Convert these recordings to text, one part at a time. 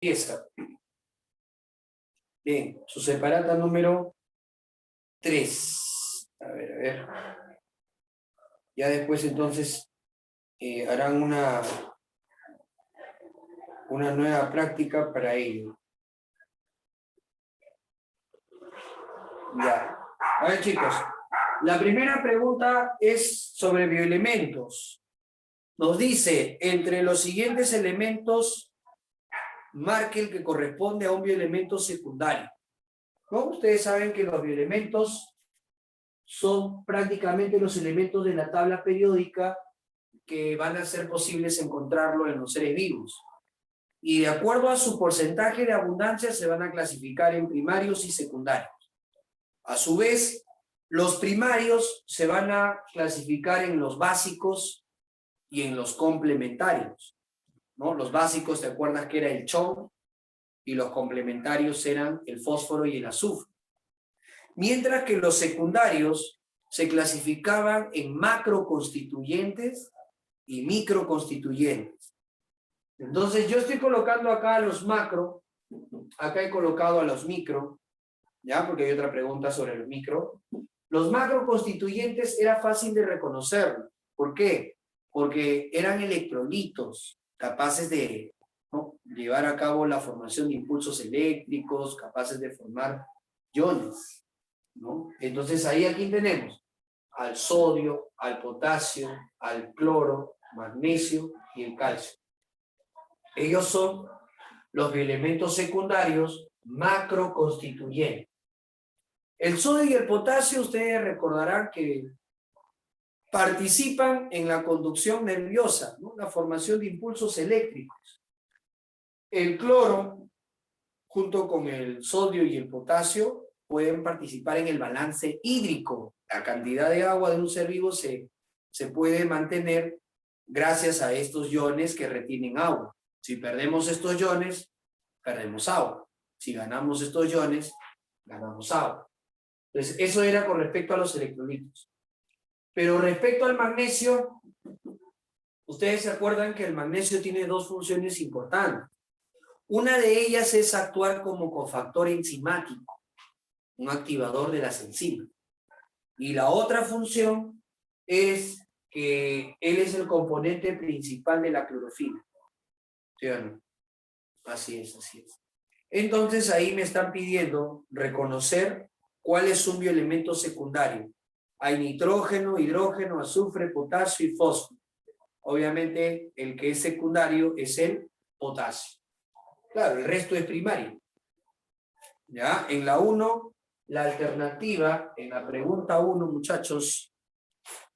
Empieza. Bien, su separata número 3. A ver. Ya después entonces harán una nueva práctica para ello. Ya. A ver, chicos. La primera pregunta es sobre bioelementos. Nos dice, entre los siguientes elementos, marque el que corresponde a un bioelemento secundario. ¿No? Ustedes saben que los bioelementos son prácticamente los elementos de la tabla periódica que van a ser posibles encontrarlo en los seres vivos. Y de acuerdo a su porcentaje de abundancia se van a clasificar en primarios y secundarios. A su vez, los primarios se van a clasificar en los básicos y en los complementarios, ¿no? Los básicos, ¿te acuerdas que era el chon? Y los complementarios eran el fósforo y el azufre. Mientras que los secundarios se clasificaban en macroconstituyentes y microconstituyentes. Entonces yo estoy colocando acá a los macro, acá he colocado a los micro, ¿ya? Porque hay otra pregunta sobre los micro. Los macroconstituyentes era fácil de reconocerlo. ¿Por qué? Porque eran electrolitos capaces de, ¿no?, llevar a cabo la formación de impulsos eléctricos, capaces de formar iones, ¿no? Entonces ahí aquí tenemos al sodio, al potasio, al cloro, magnesio y el calcio. Ellos son los bioelementos secundarios macroconstituyentes. El sodio y el potasio, ustedes recordarán que participan en la conducción nerviosa, ¿no?, la formación de impulsos eléctricos. El cloro, junto con el sodio y el potasio, pueden participar en el balance hídrico. La cantidad de agua de un ser vivo se puede mantener gracias a estos iones que retienen agua. Si perdemos estos iones, perdemos agua. Si ganamos estos iones, ganamos agua. Entonces, eso era con respecto a los electrolitos. Pero respecto al magnesio, ustedes se acuerdan que el magnesio tiene dos funciones importantes. Una de ellas es actuar como cofactor enzimático, un activador de las enzimas. Y la otra función es que él es el componente principal de la clorofila. ¿Sí o no? Así es, así es. Entonces ahí me están pidiendo reconocer cuál es un bioelemento secundario. Hay nitrógeno, hidrógeno, azufre, potasio y fósforo. Obviamente el que es secundario es el potasio. Claro, el resto es primario. ¿Ya? En la 1, la alternativa, en la pregunta 1, muchachos,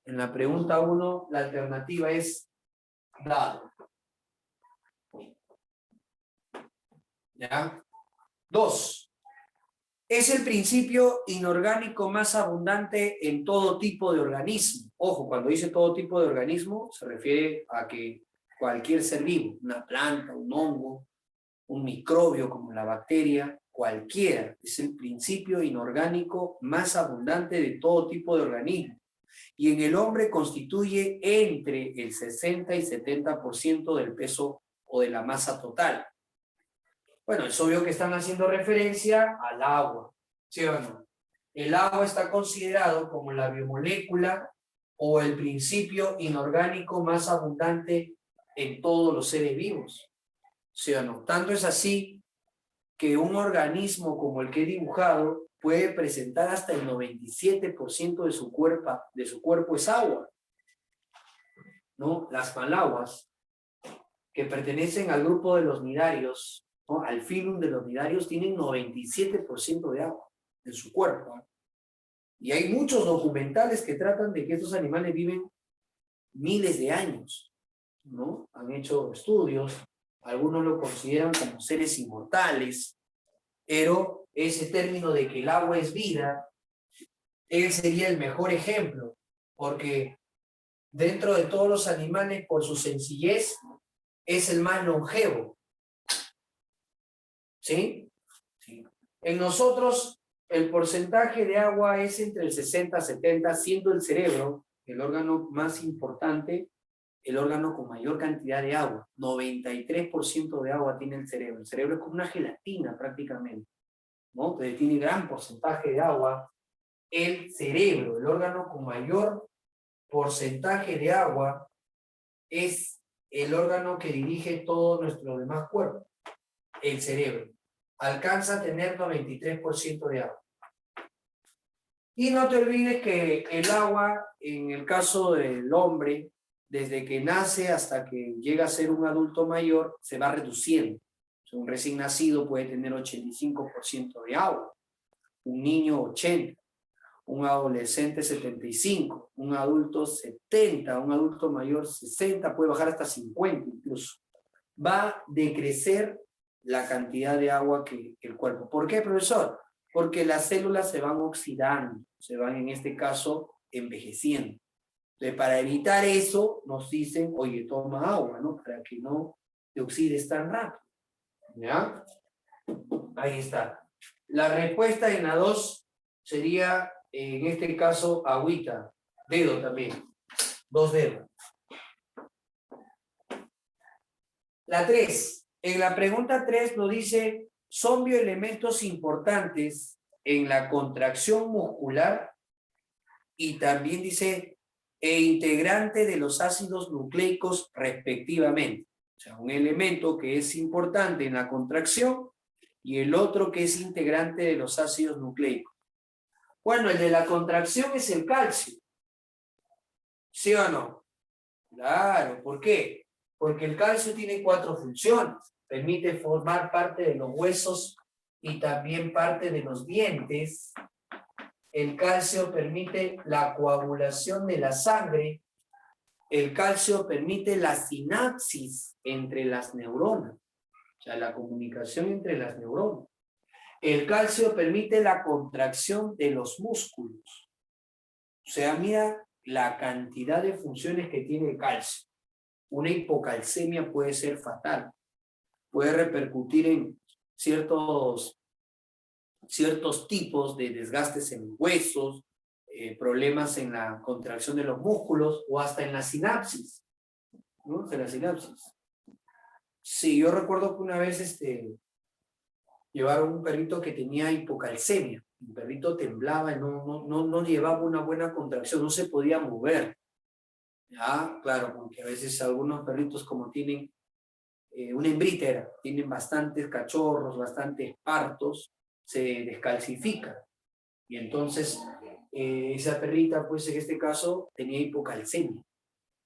en la pregunta 1, la alternativa es dado. ¿Ya? 2. Es el principio inorgánico más abundante en todo tipo de organismo. Ojo, cuando dice todo tipo de organismo, se refiere a que cualquier ser vivo, una planta, un hongo, un microbio como la bacteria, cualquiera, es el principio inorgánico más abundante de todo tipo de organismo. Y en el hombre constituye entre el 60 y 70% del peso o de la masa total. Bueno, es obvio que están haciendo referencia al agua, ¿sí o no? El agua está considerado como la biomolécula o el principio inorgánico más abundante en todos los seres vivos, ¿sí o no? Tanto es así que un organismo como el que he dibujado puede presentar hasta el 97% de su cuerpo es agua, ¿no? Las malaguas, que pertenecen al grupo de los nidarios, ¿no?, al filum de los nidarios, tienen 97% de agua en su cuerpo, ¿no? Y hay muchos documentales que tratan de que estos animales viven miles de años, ¿no? Han hecho estudios, algunos lo consideran como seres inmortales, pero ese término de que el agua es vida, él sería el mejor ejemplo, porque dentro de todos los animales, por su sencillez, es el más longevo. ¿Sí? Sí. En nosotros, el porcentaje de agua es entre el 60 y 70, siendo el cerebro el órgano más importante el órgano con mayor cantidad de agua. 93% de agua tiene el cerebro. El cerebro es como una gelatina prácticamente, ¿no? Entonces tiene gran porcentaje de agua. El cerebro, el órgano con mayor porcentaje de agua, es el órgano que dirige todo nuestro demás cuerpo. El cerebro. Alcanza a tener 93% de agua. Y no te olvides que el agua, en el caso del hombre, desde que nace hasta que llega a ser un adulto mayor, se va reduciendo. Un recién nacido puede tener 85% de agua, un niño 80%, un adolescente 75%, un adulto 70%, un adulto mayor 60%, puede bajar hasta 50% incluso. Va a decrecer la cantidad de agua que el cuerpo. ¿Por qué, profesor? Porque las células se van oxidando, se van en este caso envejeciendo. Entonces, para evitar eso, nos dicen, oye, toma agua, ¿no? Para que no te oxides tan rápido. ¿Ya? Ahí está. La respuesta en la 2 sería, en este caso, agüita. Dedo también. 2 dedos. La 3. En la pregunta 3 nos dice, son bioelementos importantes en la contracción muscular y también dice, e integrante de los ácidos nucleicos respectivamente. O sea, un elemento que es importante en la contracción y el otro que es integrante de los ácidos nucleicos. Bueno, el de la contracción es el calcio. ¿Sí o no? Claro, ¿por qué? Porque el calcio tiene 4 funciones. Permite formar parte de los huesos y también parte de los dientes. El calcio permite la coagulación de la sangre. El calcio permite la sinapsis entre las neuronas, o sea, la comunicación entre las neuronas. El calcio permite la contracción de los músculos. O sea, mira la cantidad de funciones que tiene el calcio. Una hipocalcemia puede ser fatal. Puede repercutir en ciertos tipos de desgastes en huesos, problemas en la contracción de los músculos o hasta en la sinapsis, ¿no? En la sinapsis. Sí, yo recuerdo que una vez llevaron un perrito que tenía hipocalcemia. El perrito temblaba y no llevaba una buena contracción, no se podía mover. Ya, claro, porque a veces algunos perritos como tienen una hembrita, tienen bastantes cachorros, bastantes partos, se descalcifica. Y entonces esa perrita, pues en este caso, tenía hipocalcemia.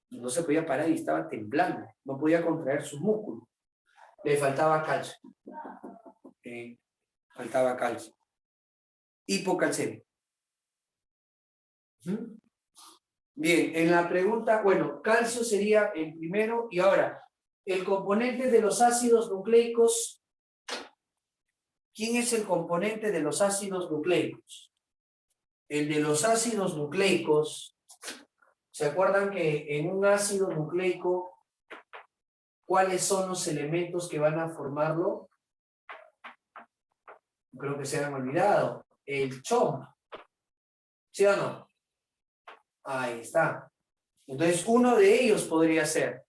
No se podía parar y estaba temblando. No podía contraer sus músculos. Le faltaba calcio. Faltaba calcio. Hipocalcemia. Bien, en la pregunta, bueno, calcio sería el primero. Y ahora, el componente de los ácidos nucleicos. ¿Quién es el componente de los ácidos nucleicos? El de los ácidos nucleicos, ¿se acuerdan que en un ácido nucleico, cuáles son los elementos que van a formarlo? Creo que se han olvidado. El CHOM. ¿Sí o no? Ahí está. Entonces, uno de ellos podría ser.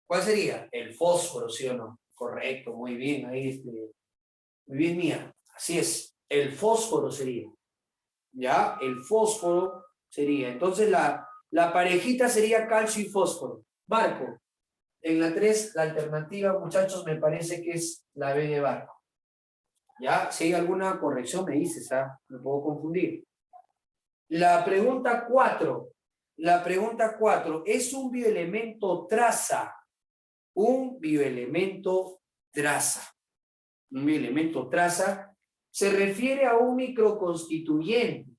¿Cuál sería? El fósforo, ¿sí o no? Correcto, muy bien. Ahí muy bien, Mía. Así es. El fósforo sería. ¿Ya? El fósforo sería. Entonces, la parejita sería calcio y fósforo. Barco. En la 3, la alternativa, muchachos, me parece que es la B de barco. ¿Ya? Si hay alguna corrección, me dices, ¿ah? Me puedo confundir. La pregunta 4. La pregunta 4. ¿Es un bioelemento traza? Un bioelemento traza. Un bioelemento traza se refiere a un microconstituyente.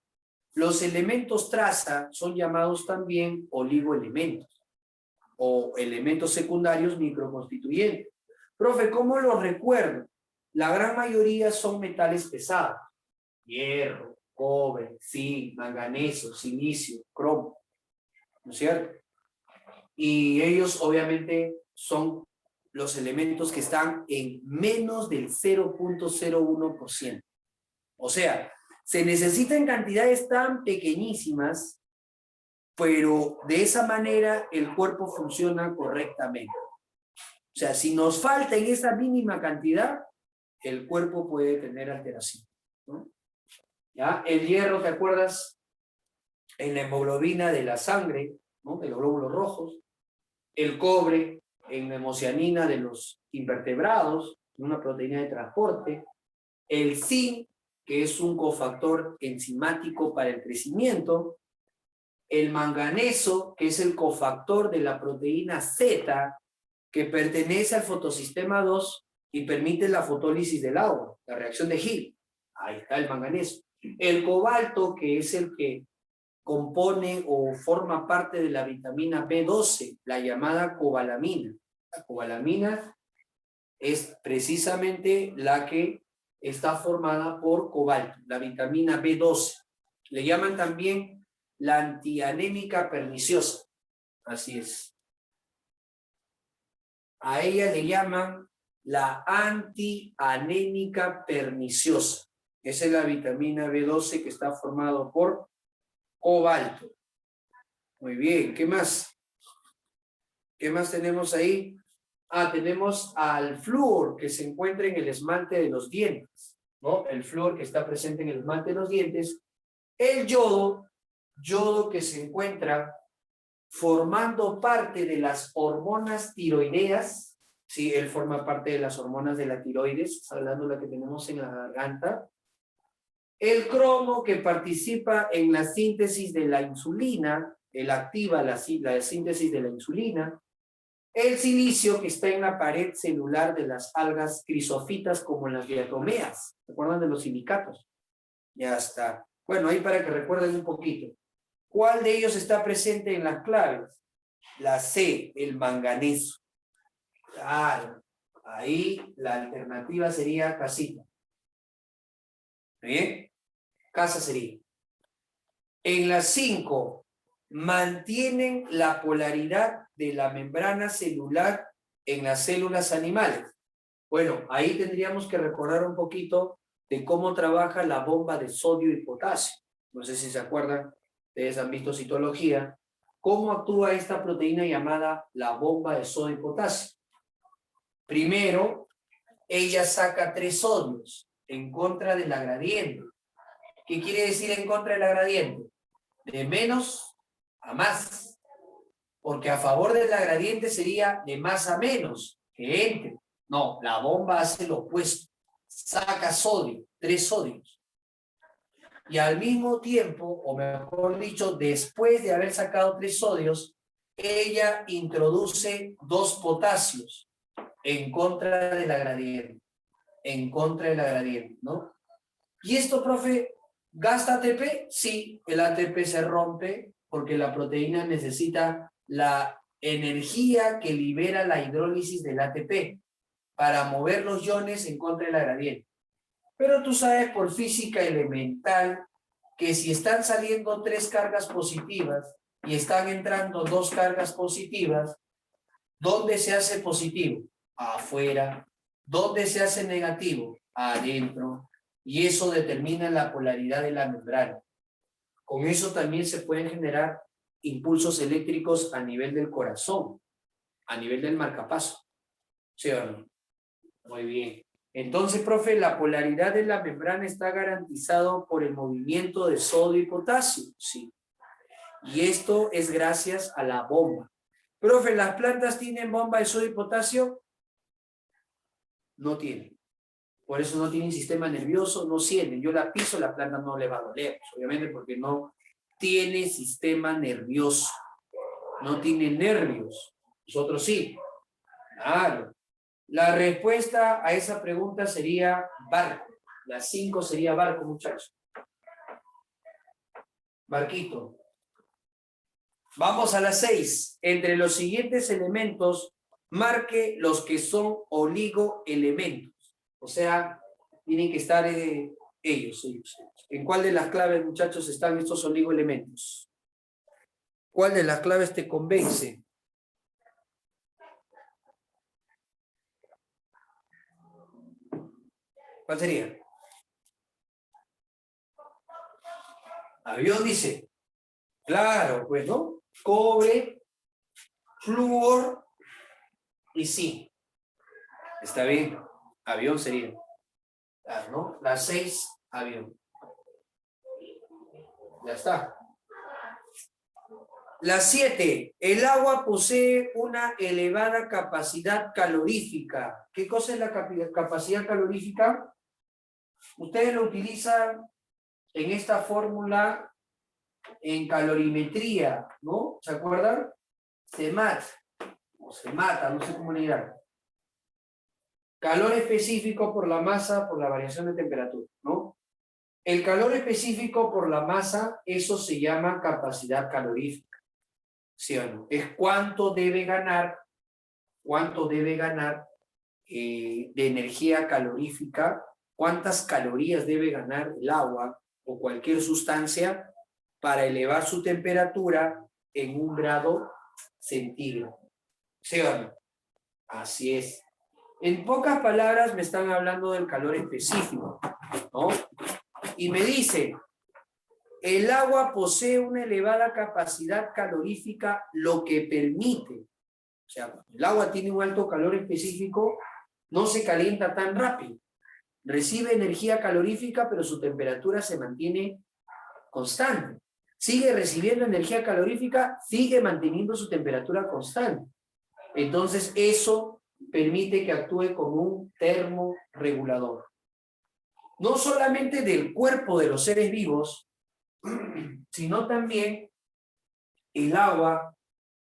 Los elementos traza son llamados también oligoelementos o elementos secundarios microconstituyentes. Profe, ¿cómo lo recuerdo? La gran mayoría son metales pesados. Hierro, cobre, zinc, manganeso, silicio, cromo. ¿No es cierto? Y ellos obviamente son los elementos que están en menos del 0.01%. O sea, se necesitan cantidades tan pequeñísimas pero de esa manera el cuerpo funciona correctamente. O sea, si nos falta en esa mínima cantidad, el cuerpo puede tener alteración, ¿no? ¿Ya? El hierro, ¿te acuerdas? En la hemoglobina de la sangre, ¿no? De los glóbulos rojos. El cobre en la hemocianina de los invertebrados, una proteína de transporte. El zinc, que es un cofactor enzimático para el crecimiento. El manganeso, que es el cofactor de la proteína Z, que pertenece al fotosistema 2 y permite la fotólisis del agua, la reacción de Hill. Ahí está el manganeso. El cobalto, que es el que compone o forma parte de la vitamina B12, la llamada cobalamina. La cobalamina es precisamente la que está formada por cobalto, la vitamina B12. Le llaman también la antianémica perniciosa. Así es. A ella le llaman la antianémica perniciosa. Esa es la vitamina B12 que está formado por cobalto. Muy bien, ¿qué más? ¿Qué más tenemos ahí? Tenemos al flúor que se encuentra en el esmalte de los dientes, ¿no? El flúor que está presente en el esmalte de los dientes. El yodo que se encuentra formando parte de las hormonas tiroideas, sí, él forma parte de las hormonas de la tiroides, esa glándula que tenemos en la garganta. El cromo que participa en la síntesis de la insulina, él activa la síntesis de la insulina. El silicio que está en la pared celular de las algas crisofitas como las diatomeas. ¿Se acuerdan de los silicatos? Ya está. Bueno, ahí para que recuerden un poquito. ¿Cuál de ellos está presente en las claves? La C, el manganeso. Claro. Ahí la alternativa sería casita. ¿Bien? Casa sería. En las 5, mantienen la polaridad de la membrana celular en las células animales. Bueno, ahí tendríamos que recordar un poquito de cómo trabaja la bomba de sodio y potasio. No sé si se acuerdan, ustedes han visto citología. ¿Cómo actúa esta proteína llamada la bomba de sodio y potasio? Primero, ella saca 3 sodios en contra de la gradiente. ¿Qué quiere decir en contra de la gradiente? De menos a más. Porque a favor de la gradiente sería de más a menos, que entre. No, la bomba hace lo opuesto. Saca sodio, 3 sodios. Y al mismo tiempo, o mejor dicho, después de haber sacado 3 sodios, ella introduce 2 potasios en contra de la gradiente. En contra de la gradiente, ¿no? ¿Y esto, profe, gasta ATP? Sí, el ATP se rompe porque la proteína necesita la energía que libera la hidrólisis del ATP para mover los iones en contra de la gradiente. Pero tú sabes por física elemental que si están saliendo 3 cargas positivas y están entrando 2 cargas positivas, ¿dónde se hace positivo? Afuera. ¿Dónde se hace negativo? Adentro. Y eso determina la polaridad de la membrana. Con eso también se pueden generar impulsos eléctricos a nivel del corazón, a nivel del marcapaso. ¿Sí o no? Muy bien. Entonces, profe, la polaridad de la membrana está garantizado por el movimiento de sodio y potasio. Sí. Y esto es gracias a la bomba. Profe, ¿las plantas tienen bomba de sodio y potasio? No tienen. Por eso no tienen sistema nervioso, no sienten. Yo la piso, la planta no le va a doler, obviamente porque no tiene sistema nervioso. No tiene nervios. Nosotros sí. Claro. La respuesta a esa pregunta sería barco. La 5 sería barco, muchachos. Barquito. Vamos a la 6. Entre los siguientes elementos, marque los que son oligoelementos. O sea, tienen que estar ellos. ¿En cuál de las claves, muchachos, están estos oligoelementos? ¿Cuál de las claves te convence? ¿Cuál sería? Avión dice. Claro, pues, ¿no? Cobre, flúor y zinc. Está bien. Avión sería. Claro, ¿no? Las 6, avión. Ya está. La 7. El agua posee una elevada capacidad calorífica. ¿Qué cosa es la capacidad calorífica? Ustedes lo utilizan en esta fórmula en calorimetría, ¿no? ¿Se acuerdan? CEMAT, o se mata, no sé cómo le dirán. Calor específico por la masa, por la variación de temperatura, ¿no? El calor específico por la masa, eso se llama capacidad calorífica, ¿sí o no? Es cuánto debe ganar de energía calorífica, cuántas calorías debe ganar el agua o cualquier sustancia para elevar su temperatura en 1 grado centígrado. ¿Sí o no? Así es. En pocas palabras me están hablando del calor específico, ¿no? Y me dice, el agua posee una elevada capacidad calorífica, lo que permite, o sea, el agua tiene un alto calor específico, no se calienta tan rápido, recibe energía calorífica, pero su temperatura se mantiene constante. Sigue recibiendo energía calorífica, sigue manteniendo su temperatura constante. Entonces, eso permite que actúe como un termorregulador. No solamente del cuerpo de los seres vivos, sino también el agua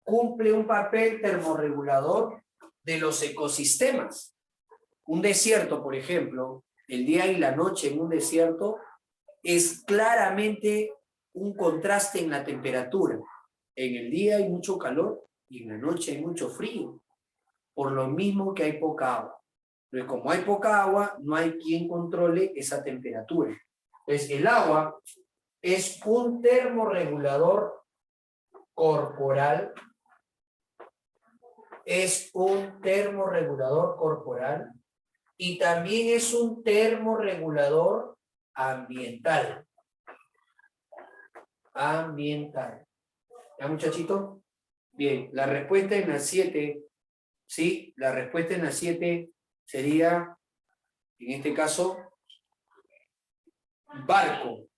cumple un papel termorregulador de los ecosistemas. Un desierto, por ejemplo, el día y la noche en un desierto es claramente un contraste en la temperatura. En el día hay mucho calor y en la noche hay mucho frío, por lo mismo que hay poca agua. Pero como hay poca agua, no hay quien controle esa temperatura. Entonces, el agua es un termorregulador corporal, y también es un termorregulador ambiental. ¿Ya, muchachito? Bien, la respuesta en la 7, ¿sí? La respuesta en la 7 sería, en este caso,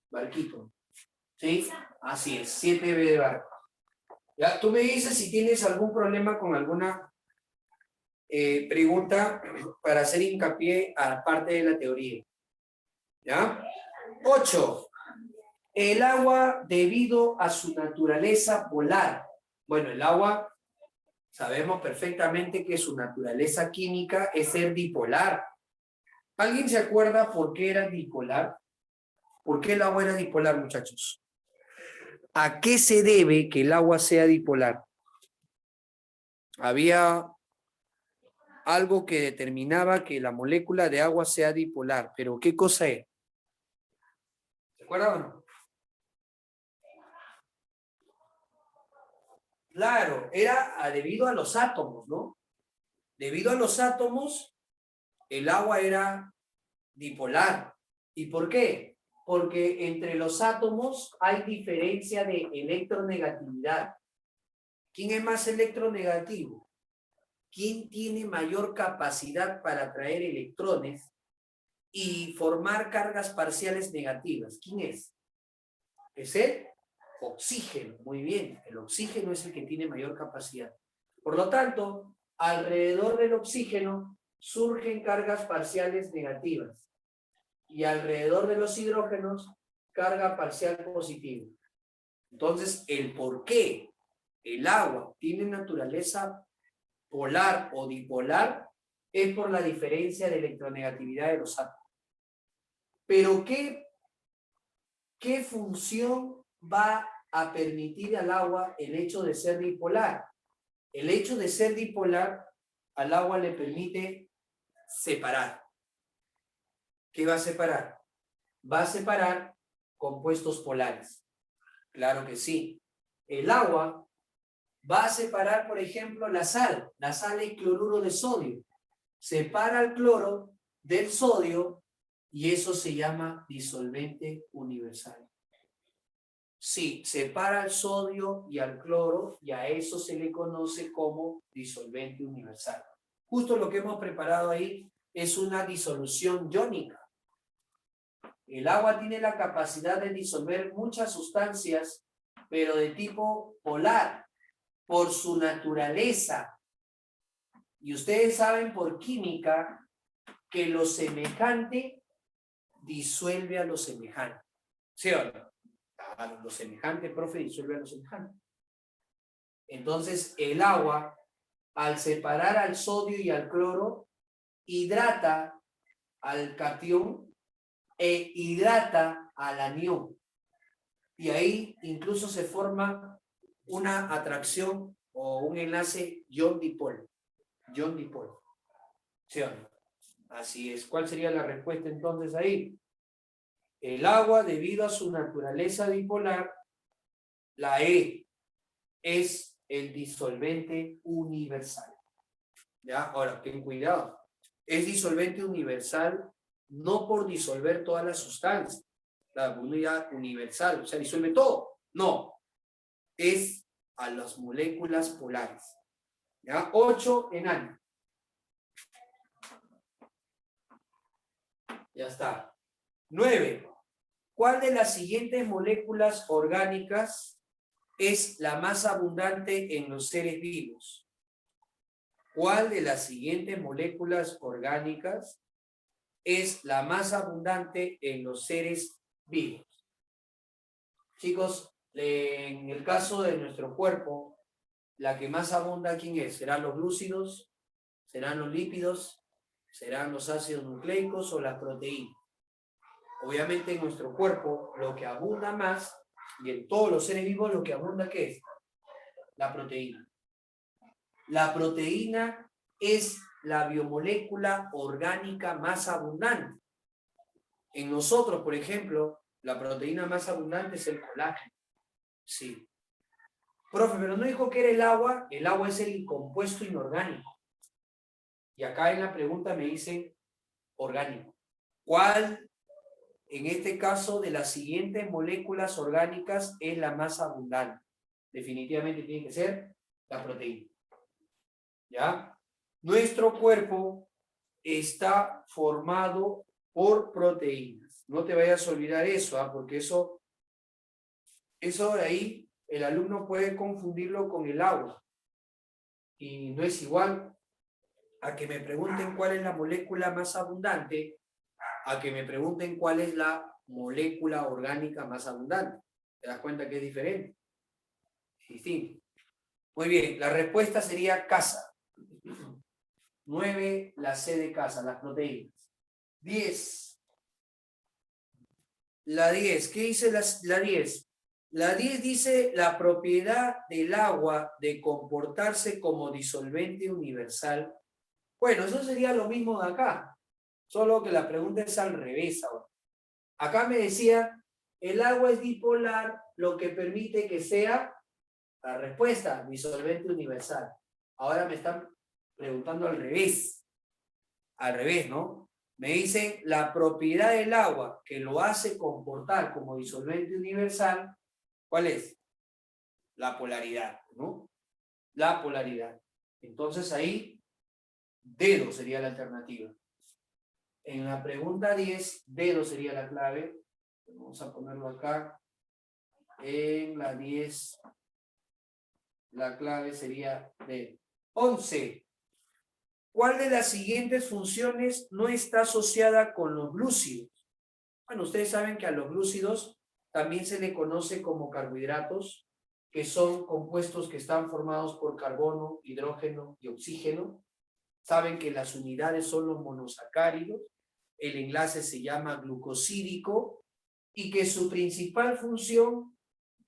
barquito, ¿sí? Así es, 7B de barco. Ya, tú me dices si tienes algún problema con alguna pregunta para hacer hincapié a la parte de la teoría. ¿Ya? 8. El agua debido a su naturaleza polar. Bueno, el agua sabemos perfectamente que su naturaleza química es ser dipolar. ¿Alguien se acuerda por qué era dipolar? ¿Por qué el agua era dipolar, muchachos? ¿A qué se debe que el agua sea dipolar? Había algo que determinaba que la molécula de agua sea dipolar, pero ¿qué cosa es? ¿Se acuerdan o no? Claro, era debido a los átomos, ¿no? Debido a los átomos, el agua era dipolar. ¿Y por qué? Porque entre los átomos hay diferencia de electronegatividad. ¿Quién es más electronegativo? ¿Quién tiene mayor capacidad para atraer electrones y formar cargas parciales negativas? ¿Quién es? ¿Es el oxígeno? Muy bien, el oxígeno es el que tiene mayor capacidad. Por lo tanto, alrededor del oxígeno surgen cargas parciales negativas y alrededor de los hidrógenos carga parcial positiva. Entonces, el por qué el agua tiene naturaleza polar o dipolar es por la diferencia de electronegatividad de los átomos. Pero ¿qué función va a permitir al agua el hecho de ser dipolar? El hecho de ser dipolar al agua le permite separar. ¿Qué va a separar? Va a separar compuestos polares. Claro que sí. El agua va a separar, por ejemplo, la sal. La sal es cloruro de sodio. Separa el cloro del sodio y eso se llama disolvente universal. Sí, separa al sodio y al cloro y a eso se le conoce como disolvente universal. Justo lo que hemos preparado ahí es una disolución iónica. El agua tiene la capacidad de disolver muchas sustancias, pero de tipo polar, por su naturaleza. Y ustedes saben por química que lo semejante disuelve a lo semejante. ¿Sí o no? Claro, lo semejante, profe, disuelve a lo semejante. Entonces, el agua, al separar al sodio y al cloro, hidrata al catión e hidrata al anión. Y ahí incluso se forma una atracción o un enlace ion-dipol. Ion-dipol. ¿Sí o no? Así es. ¿Cuál sería la respuesta entonces ahí? El agua, debido a su naturaleza bipolar, la E, es el disolvente universal. ¿Ya? Ahora, ten cuidado. Es disolvente universal no por disolver todas las sustancias. La unidad universal, o sea, disuelve todo. No. Es a las moléculas polares. ¿Ya? 8 en año. Ya está. 9. ¿Cuál de las siguientes moléculas orgánicas es la más abundante en los seres vivos? ¿Cuál de las siguientes moléculas orgánicas es la más abundante en los seres vivos? Chicos, en el caso de nuestro cuerpo, la que más abunda, ¿quién es? ¿Serán los glúcidos? ¿Serán los lípidos? ¿Serán los ácidos nucleicos o las proteínas? Obviamente en nuestro cuerpo lo que abunda más, y en todos los seres vivos lo que abunda, ¿qué es? La proteína. La proteína es la biomolécula orgánica más abundante. En nosotros, por ejemplo, la proteína más abundante es el colágeno. Sí. Profe, pero no dijo que era el agua es el compuesto inorgánico. Y acá en la pregunta me dicen orgánico. ¿Cuál, en este caso, de las siguientes moléculas orgánicas es la más abundante? Definitivamente tiene que ser la proteína. ¿Ya? Nuestro cuerpo está formado por proteínas. No te vayas a olvidar eso, porque eso de ahí el alumno puede confundirlo con el agua. Y no es igual a que me pregunten cuál es la molécula más abundante, a que me pregunten cuál es la molécula orgánica más abundante. ¿Te das cuenta que es diferente? Es distinto. Muy bien, la respuesta sería casa. 9, la C de casa, las proteínas. 10. La 10, ¿qué dice la 10? La 10 dice la propiedad del agua de comportarse como disolvente universal. Bueno, eso sería lo mismo de acá, solo que la pregunta es al revés ahora. Acá me decía, el agua es bipolar, lo que permite que sea, la respuesta, disolvente universal. Ahora me están preguntando al revés, ¿no? Me dicen la propiedad del agua que lo hace comportar como disolvente universal, ¿cuál es? La polaridad, ¿no? La polaridad. Entonces ahí, dedo sería la alternativa. En la pregunta 10, dedo sería la clave. Vamos a ponerlo acá. En la 10, la clave sería dedo. 11. ¿Cuál de las siguientes funciones no está asociada con los glúcidos? Bueno, ustedes saben que a los glúcidos también se le conoce como carbohidratos, que son compuestos que están formados por carbono, hidrógeno y oxígeno. Saben que las unidades son los monosacáridos, el enlace se llama glucosídico y que su principal función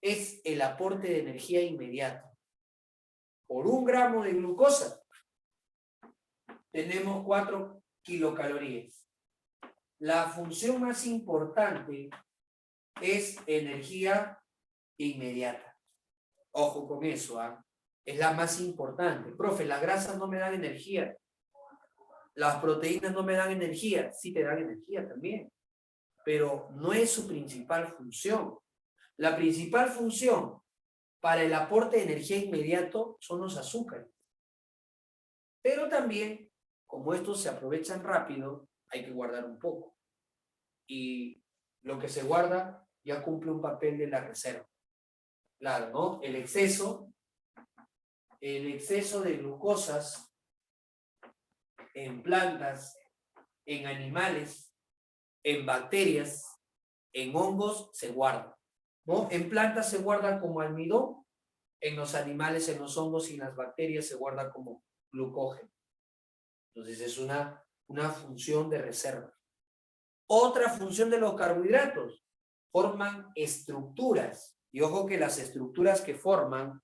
es el aporte de energía inmediato. Por 1 gramo de glucosa tenemos 4 kilocalorías. La función más importante es energía inmediata. Ojo con eso, ¿ah? Es la más importante. Profe, las grasas no me dan energía. Las proteínas no me dan energía. Sí te dan energía también. Pero no es su principal función. La principal función para el aporte de energía inmediato son los azúcares. Pero también, como estos se aprovechan rápido, hay que guardar un poco. Y lo que se guarda ya cumple un papel de la reserva. Claro, ¿no? El exceso de glucosas en plantas, en animales, en bacterias, en hongos, se guarda, ¿no? En plantas se guarda como almidón, en los animales, en los hongos y en las bacterias se guarda como glucógeno. Entonces es una función de reserva. Otra función de los carbohidratos, forman estructuras. Y ojo que las estructuras que forman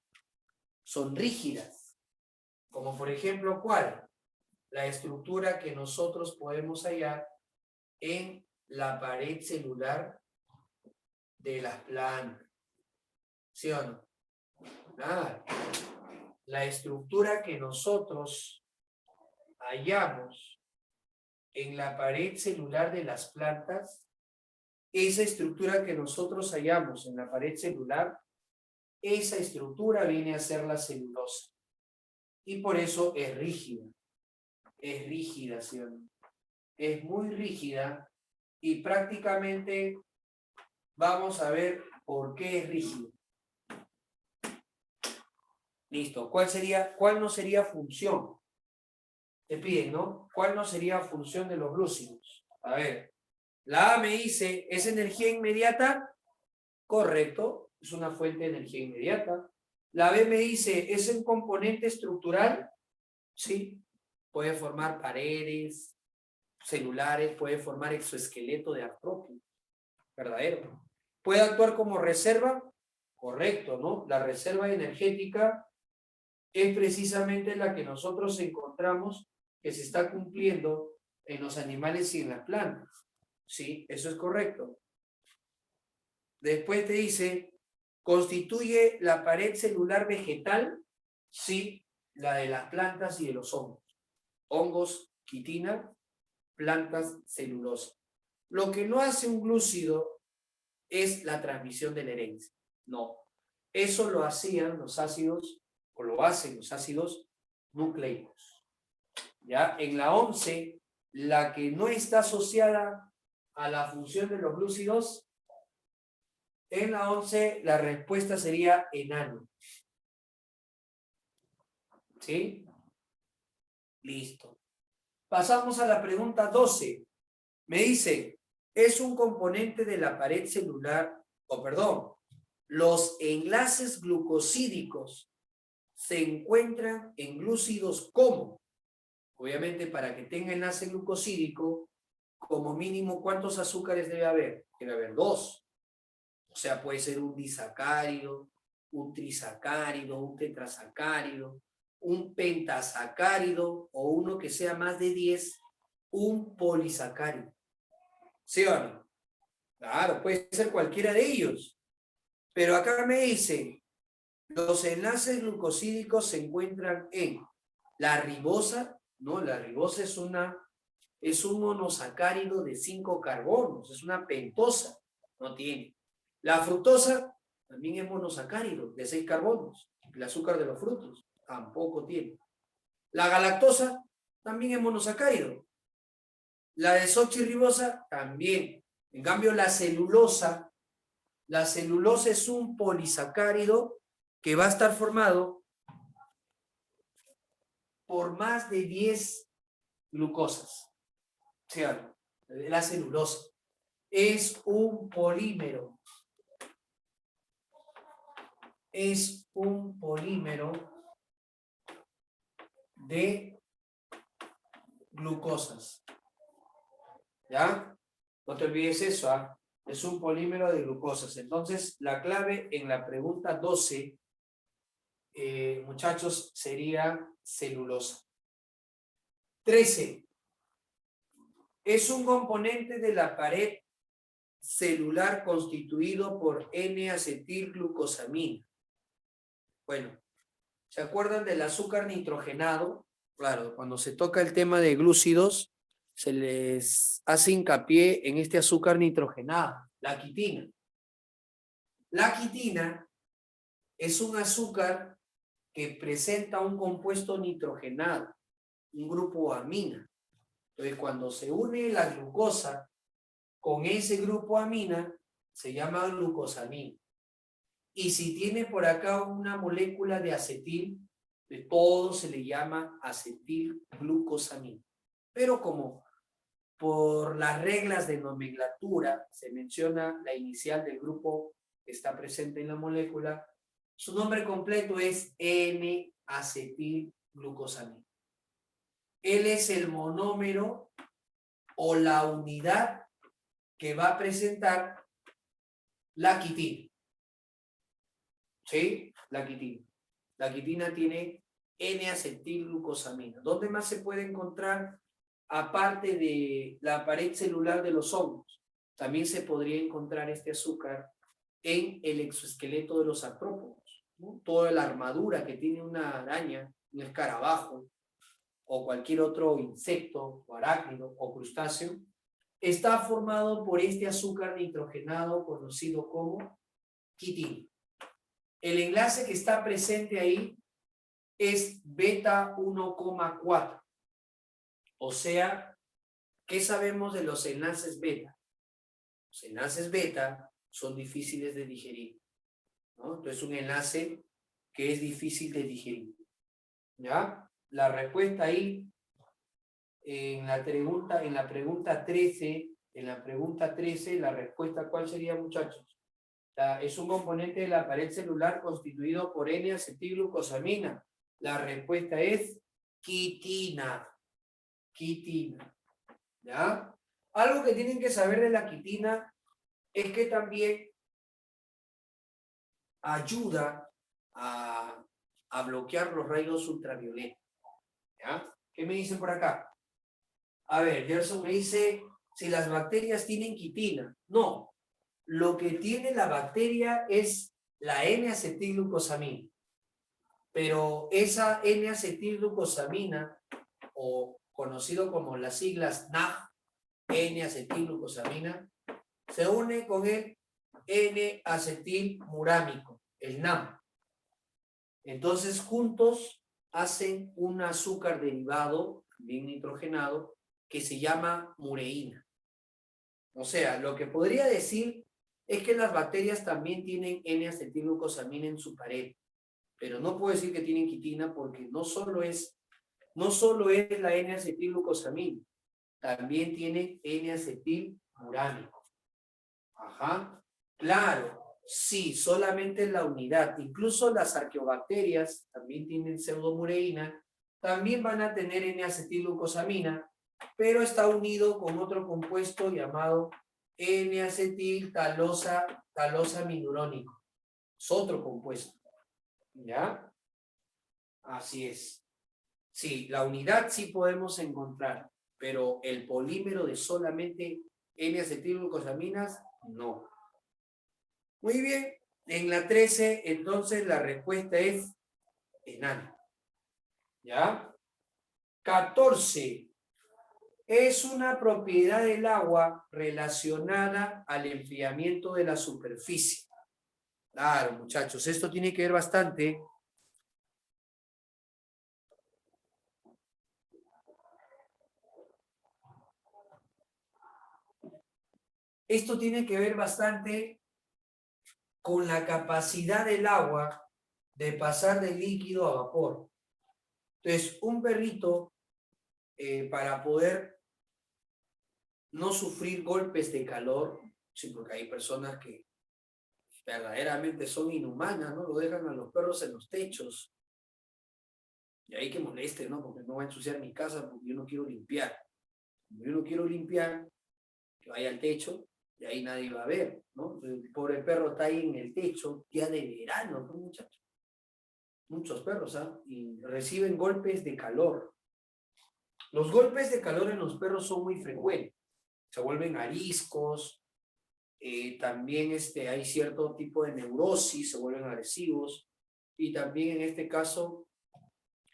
son rígidas. Como por ejemplo, ¿cuál? La estructura que nosotros podemos hallar en la pared celular de las plantas. ¿Sí o no? Nada. La estructura que nosotros hallamos en la pared celular de las plantas, esa estructura que nosotros hallamos en la pared celular, esa estructura viene a ser la celulosa. Y por eso es rígida. Es rígida, ¿sí o no? Es muy rígida y prácticamente vamos a ver por qué es rígida. Listo. ¿Cuál no sería función? Te piden, ¿no? ¿Cuál no sería función de los glúcidos? A ver, la A me dice, ¿es energía inmediata? Correcto, es una fuente de energía inmediata. La B me dice, ¿es un componente estructural? Sí, puede formar paredes celulares, puede formar exoesqueleto de artrópodos. Verdadero. ¿Puede actuar como reserva? Correcto, ¿no? La reserva energética es precisamente la que nosotros encontramos que se está cumpliendo en los animales y en las plantas. Sí, eso es correcto. Después te dice, ¿constituye la pared celular vegetal? Sí, la de las plantas y de los hongos. Hongos, quitina, plantas, celulosa. Lo que no hace un glúcido es la transmisión de la herencia. No. Eso lo hacían los ácidos, o lo hacen los ácidos nucleicos. ¿Ya? En la 11, la que no está asociada a la función de los glúcidos, en la 11 la respuesta sería enano. ¿Sí? Listo. Pasamos a la pregunta 12. Me dice, es un componente de la pared celular, los enlaces glucosídicos se encuentran en glúcidos como, obviamente para que tenga enlace glucosídico, como mínimo, ¿cuántos azúcares debe haber? Debe haber 2. O sea, puede ser un disacárido, un trisacárido, un tetrasacárido, un pentasacárido o uno que sea más de 10, un polisacárido. ¿Sí o no? Claro, puede ser cualquiera de ellos. Pero acá me dice, los enlaces glucosídicos se encuentran en la ribosa, ¿no? La ribosa es un monosacárido de 5 carbonos, es una pentosa, no tiene. La fructosa también es monosacárido de 6 carbonos, el azúcar de los frutos tampoco tiene. La galactosa también es monosacárido. La desoxirribosa también. En cambio, la celulosa es un polisacárido que va a estar formado por más de 10 glucosas. O sea, la celulosa es un polímero. Es un polímero de glucosas. ¿Ya? No te olvides eso, ¿ah? Es un polímero de glucosas. Entonces, la clave en la pregunta 12, muchachos, sería celulosa. 13. Es un componente de la pared celular constituido por N-acetilglucosamina. Bueno, ¿se acuerdan del azúcar nitrogenado? Claro, cuando se toca el tema de glúcidos, se les hace hincapié en este azúcar nitrogenado, la quitina. La quitina es un azúcar que presenta un compuesto nitrogenado, un grupo amina. Entonces, cuando se une la glucosa con ese grupo amina, se llama glucosamina. Y si tiene por acá una molécula de acetil, de todo se le llama acetilglucosamina. Pero como por las reglas de nomenclatura se menciona la inicial del grupo que está presente en la molécula, su nombre completo es N-acetilglucosamina. Él es el monómero o la unidad que va a presentar la quitina. ¿Sí? La quitina. La quitina tiene N-acetilglucosamina. ¿Dónde más se puede encontrar? Aparte de la pared celular de los hongos, también se podría encontrar este azúcar en el exoesqueleto de los artrópodos, ¿no? Toda la armadura que tiene una araña, un escarabajo, o cualquier otro insecto, o arácnido, o crustáceo, está formado por este azúcar nitrogenado conocido como quitina. El enlace que está presente ahí es beta 1,4. O sea, ¿qué sabemos de los enlaces beta? Los enlaces beta son difíciles de digerir, ¿no? Entonces, un enlace que es difícil de digerir. ¿Ya? La respuesta ahí, en la pregunta 13, la respuesta, ¿cuál sería, muchachos? Es un componente de la pared celular constituido por N-acetilglucosamina. La respuesta es quitina. Quitina. ¿Ya? Algo que tienen que saber de la quitina es que también ayuda a bloquear los rayos ultravioletas. ¿Ya? ¿Qué me dicen por acá? A ver, Gerson me dice si las bacterias tienen quitina. No, lo que tiene la bacteria es la N-acetilglucosamina. Pero esa N-acetilglucosamina, o conocido como las siglas NAG, N-acetilglucosamina, se une con el N-acetilmurámico, el NAM. Entonces, juntos hacen un azúcar derivado, bien nitrogenado, que se llama mureína. O sea, lo que podría decir es que las bacterias también tienen N-acetilglucosamina en su pared, pero no puedo decir que tienen quitina porque no solo es la N-acetilglucosamina, también tiene N-acetilmurámico. Ajá, claro, sí, solamente la unidad. Incluso las arqueobacterias también tienen pseudomureína, también van a tener N-acetilglucosamina, pero está unido con otro compuesto llamado N-acetiltalosa-minurónico. Es otro compuesto. ¿Ya? Así es. Sí, la unidad sí podemos encontrar, pero el polímero de solamente N-acetilglucosaminas, no. Muy bien, en la 13, entonces la respuesta es enana. ¿Ya? 14. Es una propiedad del agua relacionada al enfriamiento de la superficie. Claro, muchachos, esto tiene que ver bastante. Esto tiene que ver bastante con la capacidad del agua de pasar de líquido a vapor. Entonces, un perrito, para poder no sufrir golpes de calor, sí, porque hay personas que verdaderamente son inhumanas, ¿no? Lo dejan a los perros en los techos. Y ahí que moleste, ¿no? Porque no va a ensuciar mi casa porque yo no quiero limpiar. Como yo no quiero limpiar, que vaya al techo y ahí nadie va a ver, ¿no? El pobre perro está ahí en el techo, día de verano, ¿no, muchachos? Muchos perros, ¿ah? Y reciben golpes de calor. Los golpes de calor en los perros son muy frecuentes. Se vuelven ariscos, también hay cierto tipo de neurosis, se vuelven agresivos, y también en este caso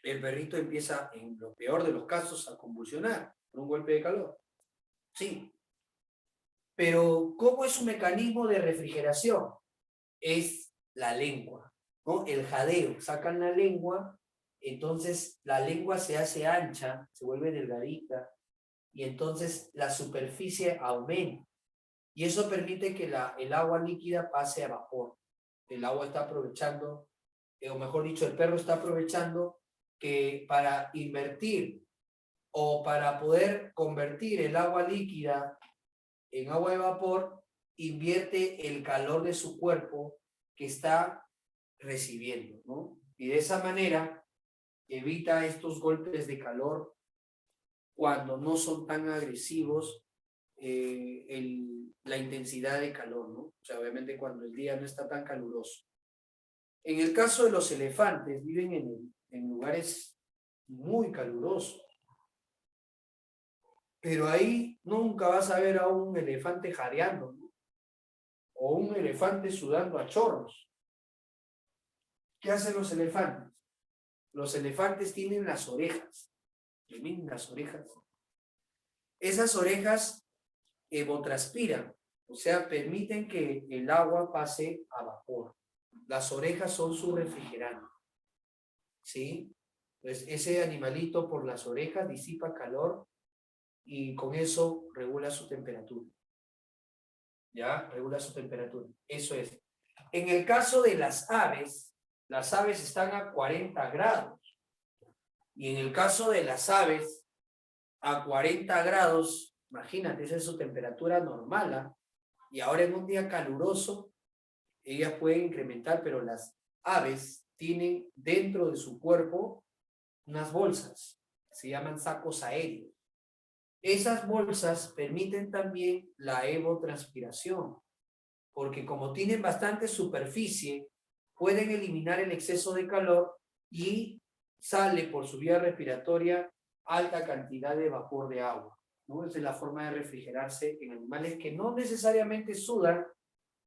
el perrito empieza, en lo peor de los casos, a convulsionar por un golpe de calor. Sí. Pero, ¿cómo es su mecanismo de refrigeración? es la lengua, ¿no? El jadeo, sacan la lengua, entonces la lengua se hace ancha, se vuelve delgadita, y entonces la superficie aumenta. Y eso permite que el agua líquida pase a vapor. El agua está aprovechando, o mejor dicho, el perro está aprovechando que para invertir o para poder convertir el agua líquida en agua de vapor, invierte el calor de su cuerpo que está recibiendo, ¿no? Y de esa manera evita estos golpes de calor cuando no son tan agresivos la intensidad de calor, ¿no? O sea, obviamente cuando el día no está tan caluroso. En el caso de los elefantes, viven en lugares muy calurosos. Pero ahí nunca vas a ver a un elefante jadeando, ¿no? O un elefante sudando a chorros. ¿Qué hacen los elefantes? Los elefantes tienen las orejas, tremendas orejas. Esas orejas evotranspiran, o sea, permiten que el agua pase a vapor. Las orejas son su refrigerante, ¿sí? Pues ese animalito por las orejas disipa calor y con eso regula su temperatura. ¿Ya? Regula su temperatura. Eso es. En el caso de las aves están a 40 grados. Y en el caso de las aves, a 40 grados, imagínate, esa es su temperatura normal, ¿eh? Y ahora en un día caluroso, ellas pueden incrementar, pero las aves tienen dentro de su cuerpo unas bolsas, se llaman sacos aéreos. Esas bolsas permiten también la evotranspiración, porque como tienen bastante superficie, pueden eliminar el exceso de calor y sale por su vía respiratoria alta cantidad de vapor de agua, ¿no? Esa es la forma de refrigerarse en animales que no necesariamente sudan,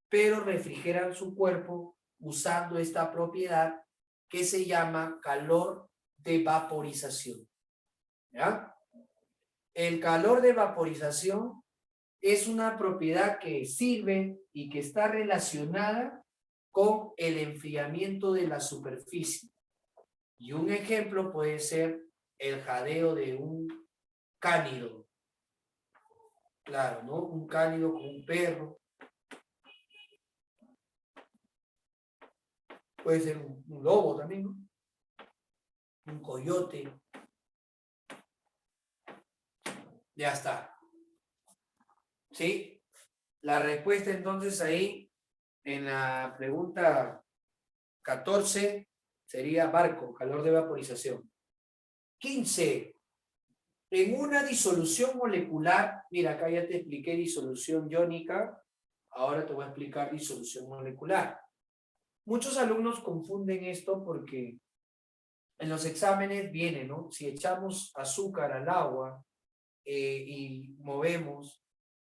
pero refrigeran su cuerpo usando esta propiedad que se llama calor de vaporización. ¿Ya? El calor de vaporización es una propiedad que sirve y que está relacionada con el enfriamiento de la superficie. Y un ejemplo puede ser el jadeo de un cánido. Claro, ¿no? Un cánido con un perro. Puede ser un lobo también, ¿no? Un coyote. Ya está. ¿Sí? La respuesta entonces ahí en la pregunta 14 sería barco, calor de vaporización. 15. En una disolución molecular, mira, acá ya te expliqué disolución iónica, ahora te voy a explicar disolución molecular. Muchos alumnos confunden esto porque en los exámenes viene, ¿no? Si echamos azúcar al agua y movemos,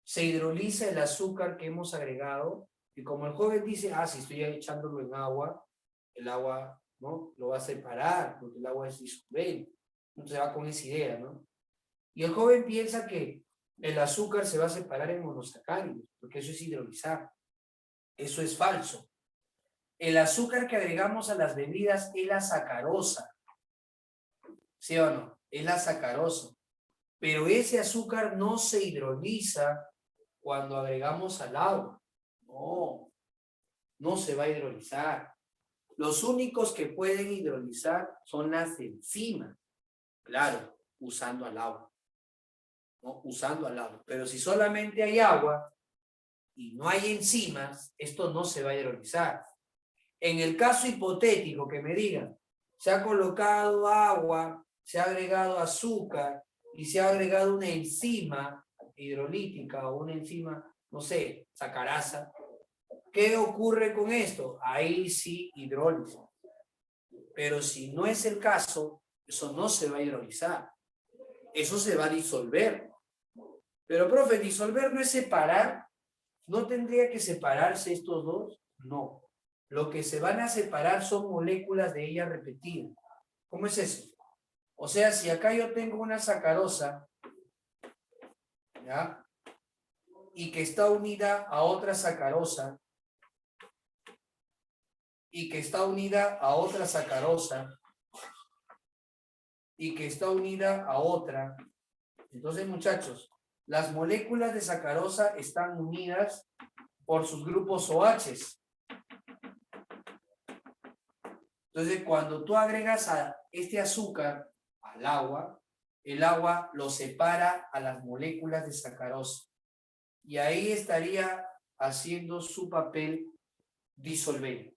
se hidroliza el azúcar que hemos agregado, y como el joven dice, si estoy echándolo en agua, el agua, ¿no? Lo va a separar, porque el agua es disolvente. Entonces va con esa idea, ¿no? Y el joven piensa que el azúcar se va a separar en monosacáridos, porque eso es hidrolizar. Eso es falso. El azúcar que agregamos a las bebidas es la sacarosa. ¿Sí o no? Es la sacarosa. Pero ese azúcar no se hidroliza cuando agregamos al agua. No, no se va a hidrolizar. Los únicos que pueden hidrolizar son las enzimas. Claro, usando al agua. ¿No? Usando al agua. Pero si solamente hay agua y no hay enzimas, esto no se va a hidrolizar. En el caso hipotético que me digan, se ha colocado agua, se ha agregado azúcar y se ha agregado una enzima hidrolítica o una enzima, no sé, sacarasa, ¿qué ocurre con esto? Ahí sí hidrólisis. Pero si no es el caso, eso no se va a hidrolizar. Eso se va a disolver. Pero, profe, disolver no es separar. ¿No tendría que separarse estos dos? No. Lo que se van a separar son moléculas de ella repetidas. ¿Cómo es eso? O sea, si acá yo tengo una sacarosa, ¿ya? Y que está unida a otra sacarosa, y que está unida a otra sacarosa y que está unida a otra. Entonces, muchachos, las moléculas de sacarosa están unidas por sus grupos OHs. Entonces, cuando tú agregas a este azúcar al agua, el agua lo separa a las moléculas de sacarosa. Y ahí estaría haciendo su papel disolvente.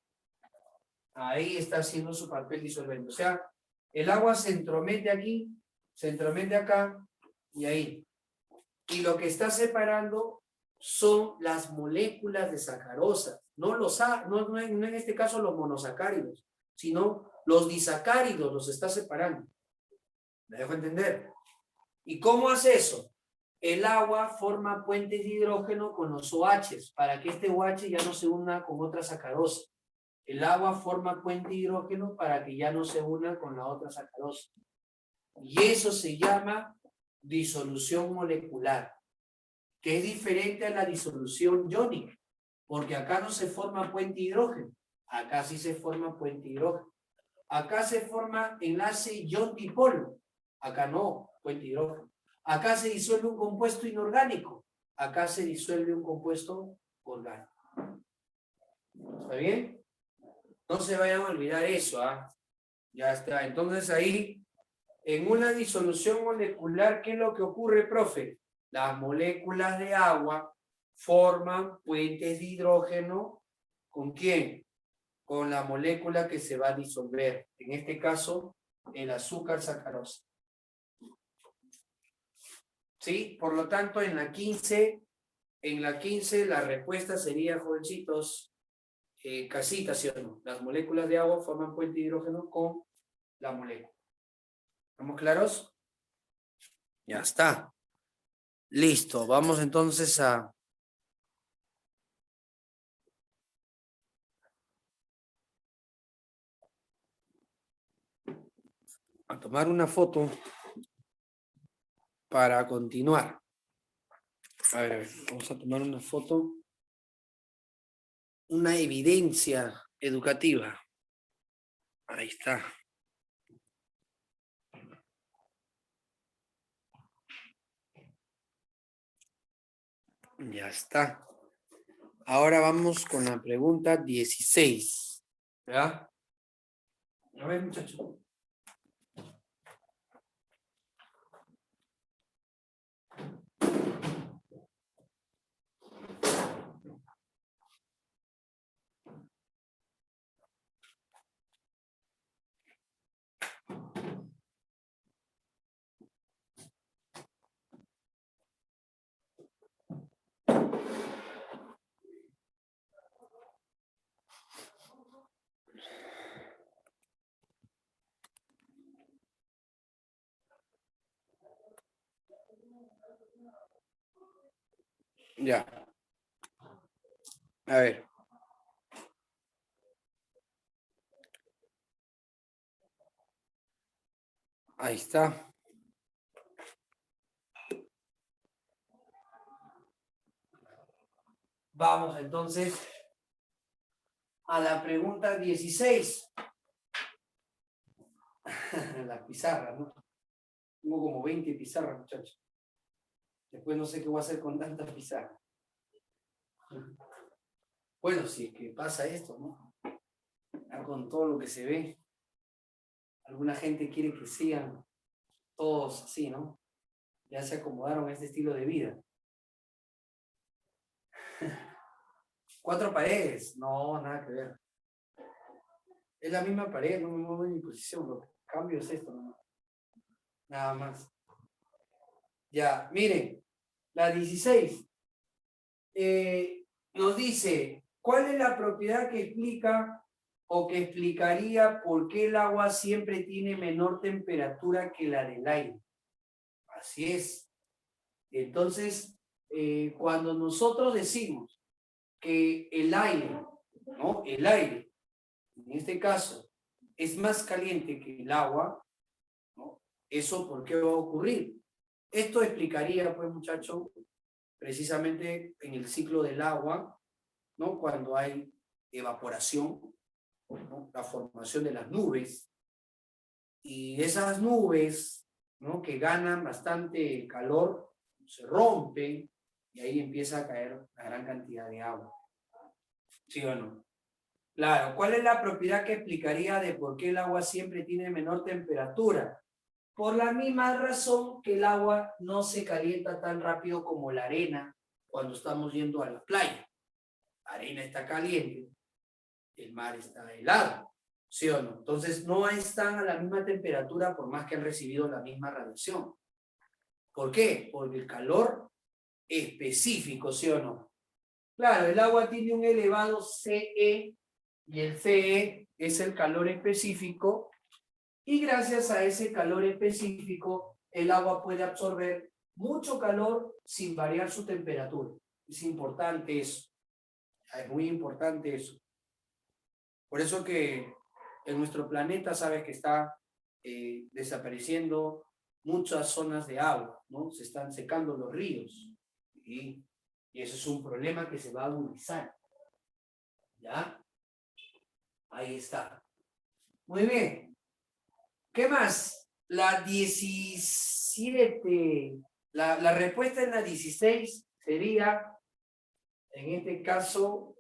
Ahí está haciendo su papel disolvente. O sea, el agua se entromete aquí, se entromete acá y ahí. Y lo que está separando son las moléculas de sacarosa, no en este caso los monosacáridos, sino los disacáridos los está separando. ¿Me dejo entender? ¿Y cómo hace eso? El agua forma puentes de hidrógeno con los OHs, para que este OH ya no se una con otra sacarosa. El agua forma puente de hidrógeno para que ya no se una con la otra sacarosa. Y eso se llama disolución molecular, que es diferente a la disolución iónica, porque acá no se forma puente de hidrógeno, acá sí se forma puente de hidrógeno. Acá se forma enlace ion-dipolo, acá no, puente de hidrógeno. Acá se disuelve un compuesto inorgánico, acá se disuelve un compuesto orgánico. ¿Está bien? No se vayan a olvidar eso, ¿ah? Ya está. Entonces ahí, en una disolución molecular, ¿qué es lo que ocurre, profe? Las moléculas de agua forman puentes de hidrógeno. ¿Con quién? Con la molécula que se va a disolver. En este caso, el azúcar sacarosa. ¿Sí? Por lo tanto, en la 15 la respuesta sería, jovencitos, casitas, ¿sí o no? Las moléculas de agua forman puente de hidrógeno con la molécula. ¿Estamos claros? Ya está. Listo. Vamos entonces a tomar una foto para continuar. A ver, vamos a tomar una foto. Una evidencia educativa. Ahí está. Ya está. Ahora vamos con la pregunta 16. ¿Ya? A ver, muchachos. Ya. A ver. Ahí está. Vamos entonces a la pregunta 16. Las pizarras, ¿no? Tengo como 20 pizarras, muchachos. Después no sé qué voy a hacer con tantas pizarras. Bueno, si es que pasa esto, ¿no? Ya con todo lo que se ve, alguna gente quiere que sigan todos así, ¿no? Ya se acomodaron a este estilo de vida. 4 paredes, no, nada que ver. Es la misma pared, no me muevo en mi posición, lo que cambio es esto, ¿no? Nada más. Ya, miren, la 16 nos dice, ¿cuál es la propiedad que explica o que explicaría por qué el agua siempre tiene menor temperatura que la del aire? Así es. Entonces, cuando nosotros decimos que el aire, ¿no? El aire, en este caso, es más caliente que el agua, ¿no? ¿Eso por qué va a ocurrir? Esto explicaría, pues, muchachos, precisamente en el ciclo del agua, ¿no? Cuando hay evaporación, ¿no? La formación de las nubes. Y esas nubes, ¿no? Que ganan bastante calor, se rompen y ahí empieza a caer una gran cantidad de agua. ¿Sí o no? Claro, ¿cuál es la propiedad que explicaría de por qué el agua siempre tiene menor temperatura? Por la misma razón que el agua no se calienta tan rápido como la arena cuando estamos yendo a la playa. La arena está caliente, el mar está helado, ¿sí o no? Entonces no están a la misma temperatura por más que han recibido la misma radiación. ¿Por qué? Porque el calor específico, ¿sí o no? Claro, el agua tiene un elevado CE y el CE es el calor específico y gracias a ese calor específico el agua puede absorber mucho calor sin variar su temperatura. Es importante eso, es muy importante eso. Por eso que en nuestro planeta sabes que está desapareciendo muchas zonas de agua, ¿no? Se están secando los ríos y eso es un problema que se va a agudizar. ¿Ya? Ahí está. Muy bien. ¿Qué más? La 17. La respuesta en la 16 sería, en este caso,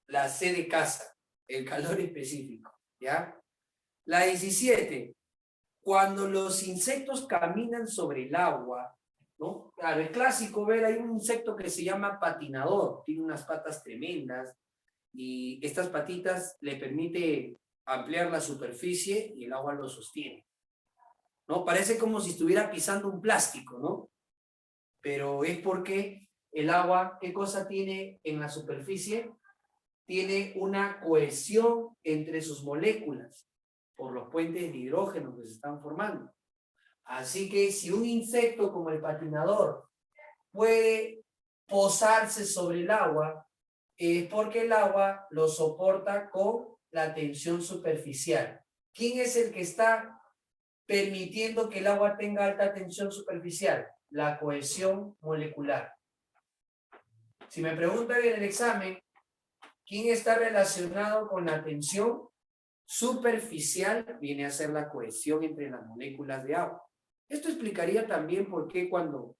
la C de casa, el calor específico. ¿Ya? La 17. Cuando los insectos caminan sobre el agua, ¿no? Claro, es clásico ver, hay un insecto que se llama patinador, tiene unas patas tremendas, y estas patitas le permite ampliar la superficie y el agua lo sostiene, ¿no? Parece como si estuviera pisando un plástico, ¿no? Pero es porque el agua, ¿qué cosa tiene en la superficie? Tiene una cohesión entre sus moléculas por los puentes de hidrógeno que se están formando. Así que si un insecto como el patinador puede posarse sobre el agua, es porque el agua lo soporta con la tensión superficial. ¿Quién es el que está permitiendo que el agua tenga alta tensión superficial? La cohesión molecular. Si me preguntan en el examen, ¿quién está relacionado con la tensión superficial? Viene a ser la cohesión entre las moléculas de agua. Esto explicaría también por qué cuando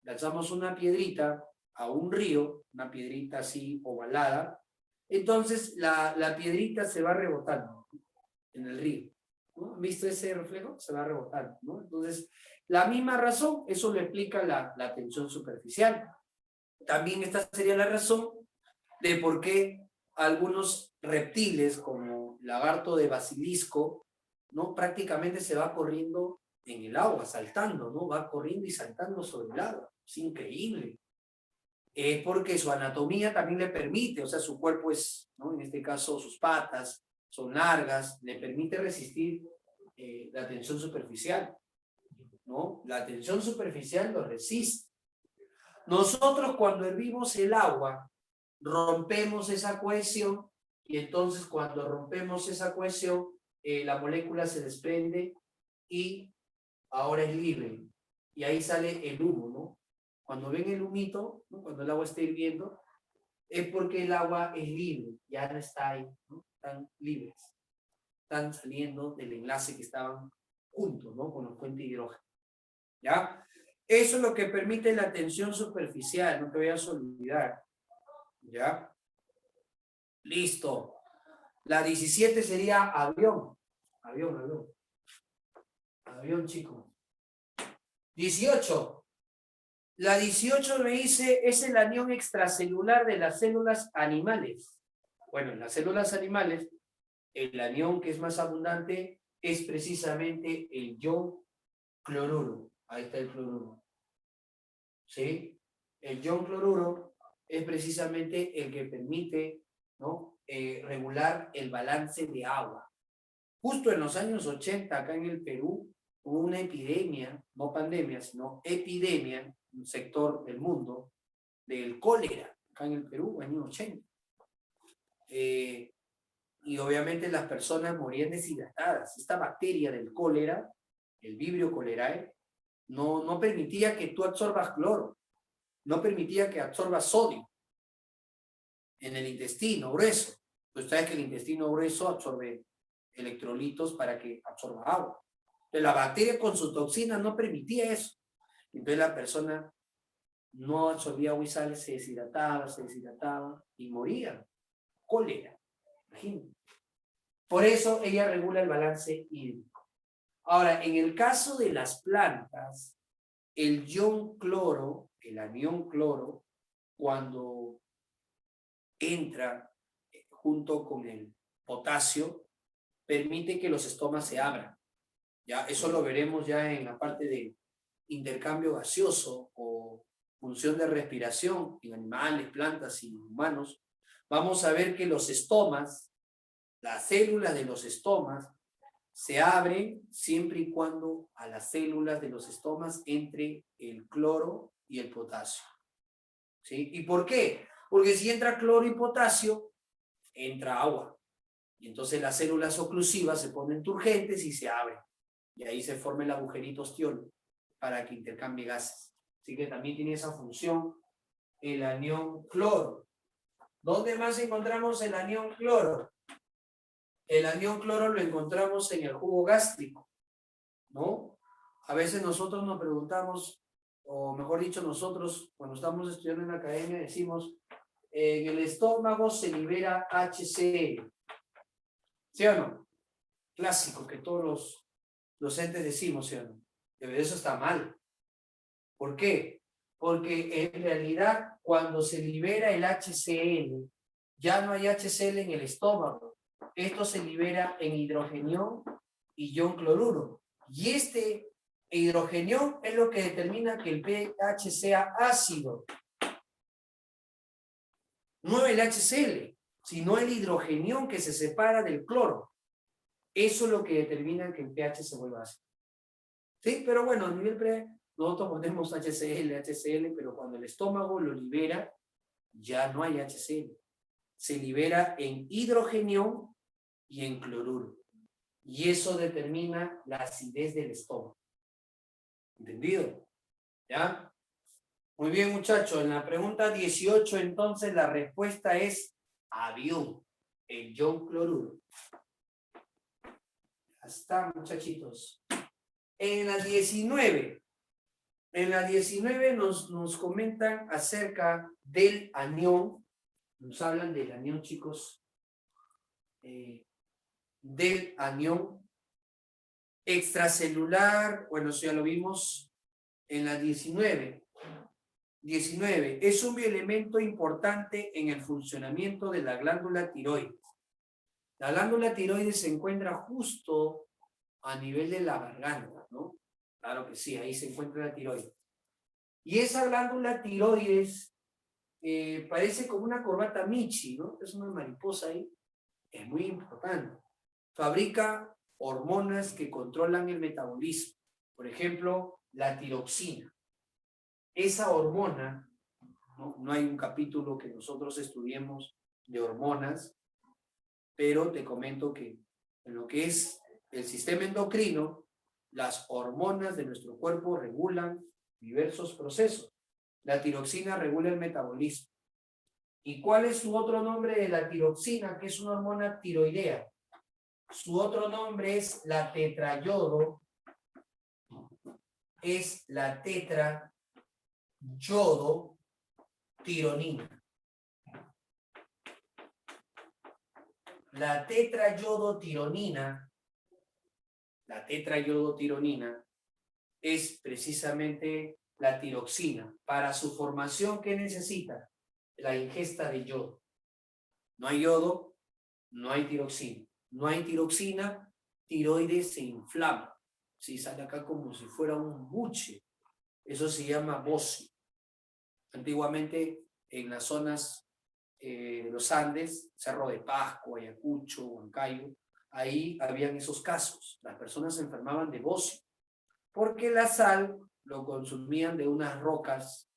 lanzamos una piedrita a un río, una piedrita así ovalada, entonces la piedrita se va rebotando en el río, ¿no? ¿Han visto ese reflejo? Se va rebotando, ¿no? Entonces, la misma razón, eso lo explica la tensión superficial. También esta sería la razón de por qué algunos reptiles, como lagarto de basilisco, ¿no? Prácticamente se va corriendo en el agua, saltando, ¿no? Va corriendo y saltando sobre el agua. Es increíble. Es porque su anatomía también le permite, o sea, su cuerpo es, ¿no? En este caso, sus patas son largas, le permite resistir la tensión superficial, ¿no? La tensión superficial lo resiste. Nosotros cuando hervimos el agua, rompemos esa cohesión y entonces cuando rompemos esa cohesión, la molécula se desprende y ahora es libre. Y ahí sale el humo, ¿no? Cuando ven el humito, ¿no? Cuando el agua está hirviendo, es porque el agua es libre, ya no está ahí, ¿no? Están libres, están saliendo del enlace que estaban juntos, ¿no? Con los puentes de hidrógeno, ¿ya? Eso es lo que permite la tensión superficial, no te vayas a olvidar, ¿ya? Listo. La 17 sería avión, avión, chicos. 18. La 18 me dice, es el anión extracelular de las células animales. Bueno, en las células animales, el anión que es más abundante es precisamente el ion cloruro. Ahí está el cloruro. ¿Sí? El ion cloruro es precisamente el que permite, ¿no? Regular el balance de agua. Justo en los años 80, acá en el Perú, hubo una epidemia, no pandemia, sino epidemia, en un sector del mundo, del cólera, acá en el Perú, en los 80. Y obviamente las personas morían deshidratadas. Esta bacteria del cólera, el Vibrio cholerae, no permitía que tú absorbas cloro, no permitía que absorbas sodio en el intestino grueso. Pues sabes que el intestino grueso absorbe electrolitos para que absorba agua. Entonces la bacteria con su toxina no permitía eso. Entonces la persona no absorbía agua y sal, se deshidrataba y moría. Cólera. Imagínate. Por eso ella regula el balance hídrico. Ahora, en el caso de las plantas, el ion cloro, el anión cloro, cuando entra junto con el potasio, permite que los estomas se abran. Ya, eso lo veremos ya en la parte de intercambio gaseoso o función de respiración en animales, plantas y humanos. Vamos a ver que los estomas, las células de los estomas, se abren siempre y cuando a las células de los estomas entre el cloro y el potasio. ¿Sí? ¿Y por qué? Porque si entra cloro y potasio, entra agua. Y entonces las células oclusivas se ponen turgentes y se abren. Y ahí se forma el agujerito ostiolo para que intercambie gases. Así que también tiene esa función el anión cloro. ¿Dónde más encontramos el anión cloro? El anión cloro lo encontramos en el jugo gástrico, ¿no? A veces nosotros nos preguntamos, o mejor dicho, nosotros cuando estamos estudiando en la academia decimos, en el estómago se libera HCl. ¿Sí o no? Clásico que todos los docentes decimos, ¿sí o no? Pero eso está mal. ¿Por qué? Porque en realidad cuando se libera el HCl, ya no hay HCl en el estómago. Esto se libera en hidrogenión y ion cloruro. Y este hidrogenión es lo que determina que el pH sea ácido. No el HCl, sino el hidrogenión que se separa del cloro. Eso es lo que determina que el pH se vuelva ácido. ¿Sí? Pero bueno, a nivel nosotros ponemos HCl, pero cuando el estómago lo libera, ya no hay HCl. Se libera en hidrogenión y en cloruro. Y eso determina la acidez del estómago. ¿Entendido? ¿Ya? Muy bien, muchachos. En la pregunta 18, entonces, la respuesta es avión, el ion cloruro. Ya está, muchachitos. En la 19 nos comentan acerca del anión. Nos hablan del anión, chicos. Del anión extracelular. Bueno, eso ya lo vimos en la 19. 19. Es un bioelemento importante en el funcionamiento de la glándula tiroides. La glándula tiroides se encuentra justo a nivel de la garganta, ¿no? Claro que sí, ahí se encuentra la tiroides. Y esa glándula tiroides parece como una corbata Michi, ¿no? Es una mariposa ahí. Es muy importante. Fabrica hormonas que controlan el metabolismo. Por ejemplo, la tiroxina. Esa hormona, no hay un capítulo que nosotros estudiemos de hormonas, pero te comento que en lo que es el sistema endocrino, las hormonas de nuestro cuerpo regulan diversos procesos. La tiroxina regula el metabolismo. ¿Y cuál es su otro nombre de la tiroxina, que es una hormona tiroidea? Su otro nombre es la tetrayodo. Es la tetrayodotironina. La tetrayodotironina es precisamente la tiroxina. Para su formación, ¿qué necesita? La ingesta de yodo. No hay yodo, no hay tiroxina. No hay tiroxina, tiroides se inflama. Sí, sale acá como si fuera un buche. Eso se llama bocio. Antiguamente en las zonas de los Andes, Cerro de Pasco, Ayacucho, Huancayo, ahí habían esos casos. Las personas se enfermaban de bocio, porque la sal lo consumían de unas rocas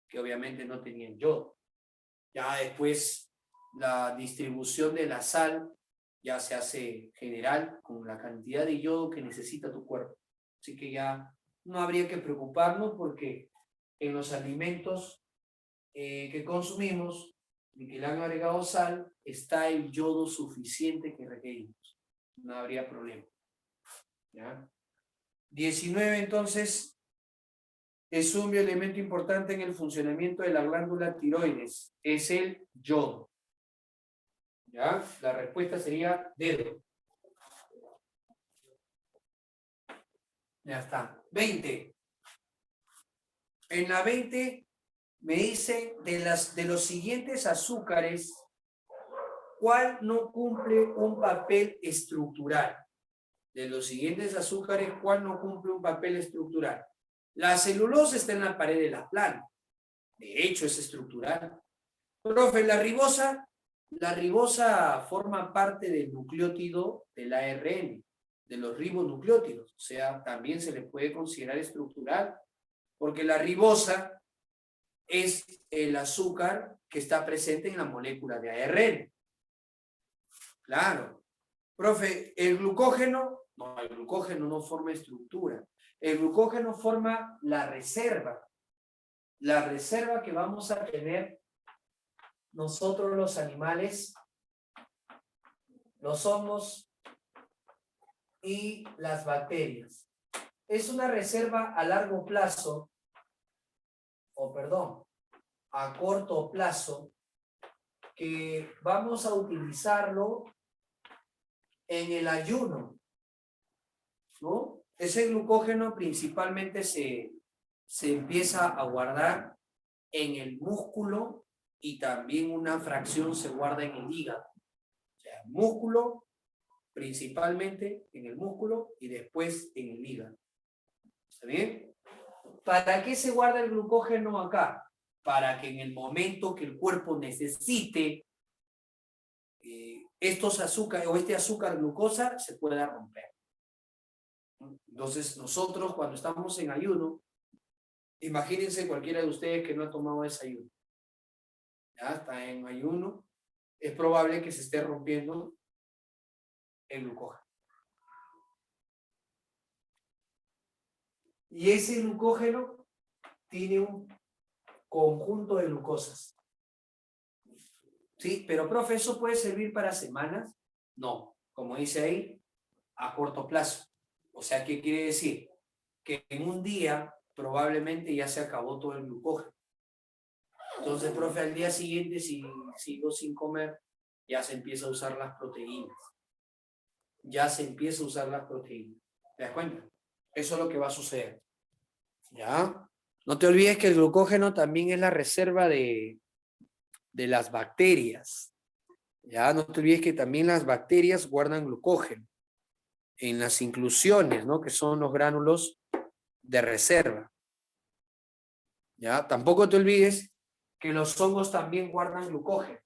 que obviamente no tenían yodo. Ya después la distribución de la sal ya se hace general con la cantidad de yodo que necesita tu cuerpo. Así que ya no habría que preocuparnos porque en los alimentos que consumimos y que le han agregado sal, está el yodo suficiente que requerimos. No habría problema. ¿Ya? 19, entonces, es un bioelemento importante en el funcionamiento de la glándula tiroides. Es el yodo. ¿Ya? La respuesta sería dedo. Ya está. 20. En la 20 me dice de los siguientes azúcares, ¿cuál no cumple un papel estructural? De los siguientes azúcares, ¿cuál no cumple un papel estructural? La celulosa está en la pared de la planta. De hecho, es estructural. Profe, la ribosa forma parte del nucleótido del ARN, de los ribonucleótidos. O sea, también se le puede considerar estructural, porque la ribosa es el azúcar que está presente en la molécula de ARN. Claro. Profe, el glucógeno no forma estructura. El glucógeno forma la reserva que vamos a tener nosotros los animales, los hongos y las bacterias. Es una reserva a largo plazo, a corto plazo, que vamos a utilizarlo en el ayuno, ¿no? Ese glucógeno principalmente se empieza a guardar en el músculo y también una fracción se guarda en el hígado. O sea, músculo, principalmente en el músculo y después en el hígado. ¿Está bien? ¿Para qué se guarda el glucógeno acá? Para que en el momento que el cuerpo necesite estos azúcares o este azúcar glucosa se pueda romper. Entonces, nosotros cuando estamos en ayuno, imagínense cualquiera de ustedes que no ha tomado desayuno. Ya está en ayuno, es probable que se esté rompiendo el glucógeno. Y ese glucógeno tiene un conjunto de glucosas. ¿Sí? Pero, profe, ¿eso puede servir para semanas? No, como dice ahí, a corto plazo. O sea, ¿qué quiere decir? Que en un día probablemente ya se acabó todo el glucógeno. Entonces, profe, al día siguiente, si sigo sin comer, ya se empieza a usar las proteínas. ¿Te das cuenta? Eso es lo que va a suceder. ¿Ya? No te olvides que el glucógeno también es la reserva de las bacterias. Ya, no te olvides que también las bacterias guardan glucógeno en las inclusiones, ¿no? Que son los gránulos de reserva. Ya, tampoco te olvides que los hongos también guardan glucógeno.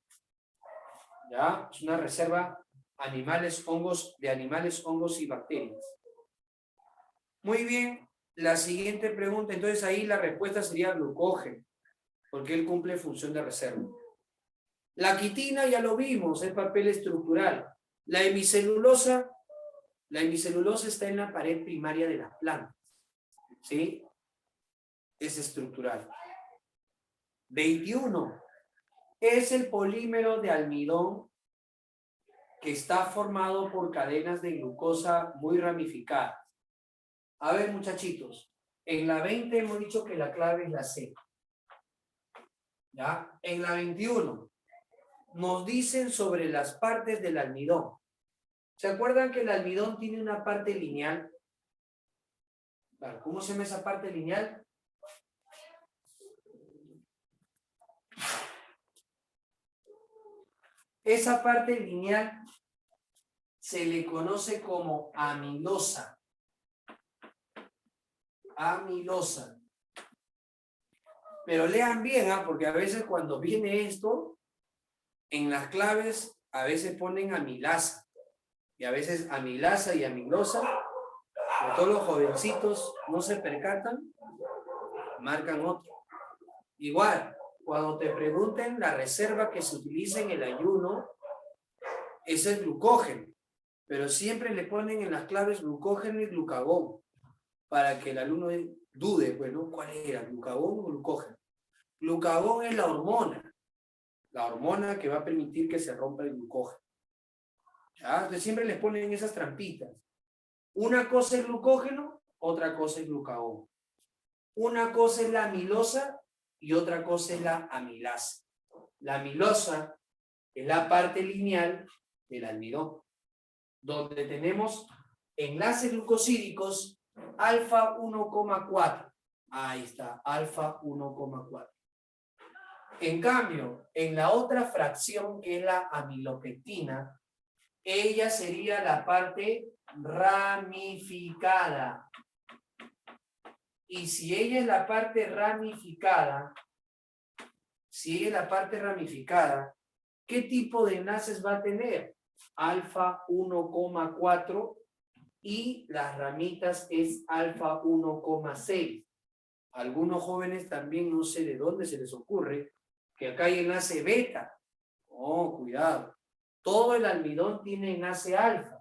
Ya, es una reserva de animales, hongos y bacterias. Muy bien, la siguiente pregunta, entonces ahí la respuesta sería glucógeno, porque él cumple función de reserva. La quitina ya lo vimos, es papel estructural. La hemicelulosa está en la pared primaria de las plantas. ¿Sí? Es estructural. 21. Es el polímero de almidón que está formado por cadenas de glucosa muy ramificadas. A ver, muchachitos, en la 20 hemos dicho que la clave es la C. ¿Ya? En la 21 nos dicen sobre las partes del almidón. ¿Se acuerdan que el almidón tiene una parte lineal? Claro, ¿cómo se llama esa parte lineal? Esa parte lineal se le conoce como amilosa. Amilosa. Pero lean bien, porque a veces cuando viene esto, en las claves a veces ponen amilasa. Y a veces amilasa y amilosa, pero todos los jovencitos no se percatan, marcan otro. Igual, cuando te pregunten la reserva que se utiliza en el ayuno, es el glucógeno. Pero siempre le ponen en las claves glucógeno y glucagón, para que el alumno dude, bueno, ¿cuál era? ¿Glucagón o glucógeno? Glucagón es la hormona. la hormona que va a permitir que se rompa el glucógeno. ¿Ya? Entonces siempre les ponen esas trampitas. Una cosa es glucógeno, otra cosa es glucagón. Una cosa es la amilosa y otra cosa es la amilasa. La amilosa es la parte lineal del almidón, donde tenemos enlaces glucosídicos alfa 1,4. Ahí está, alfa 1,4. En cambio, en la otra fracción, que es la amilopectina, ella sería la parte ramificada. Y si ella es la parte ramificada, ¿qué tipo de enlaces va a tener? Alfa 1,4 y las ramitas es alfa 1,6. Algunos jóvenes también no sé de dónde se les ocurre que acá hay enlace beta. Oh, cuidado. Todo el almidón tiene enlace alfa.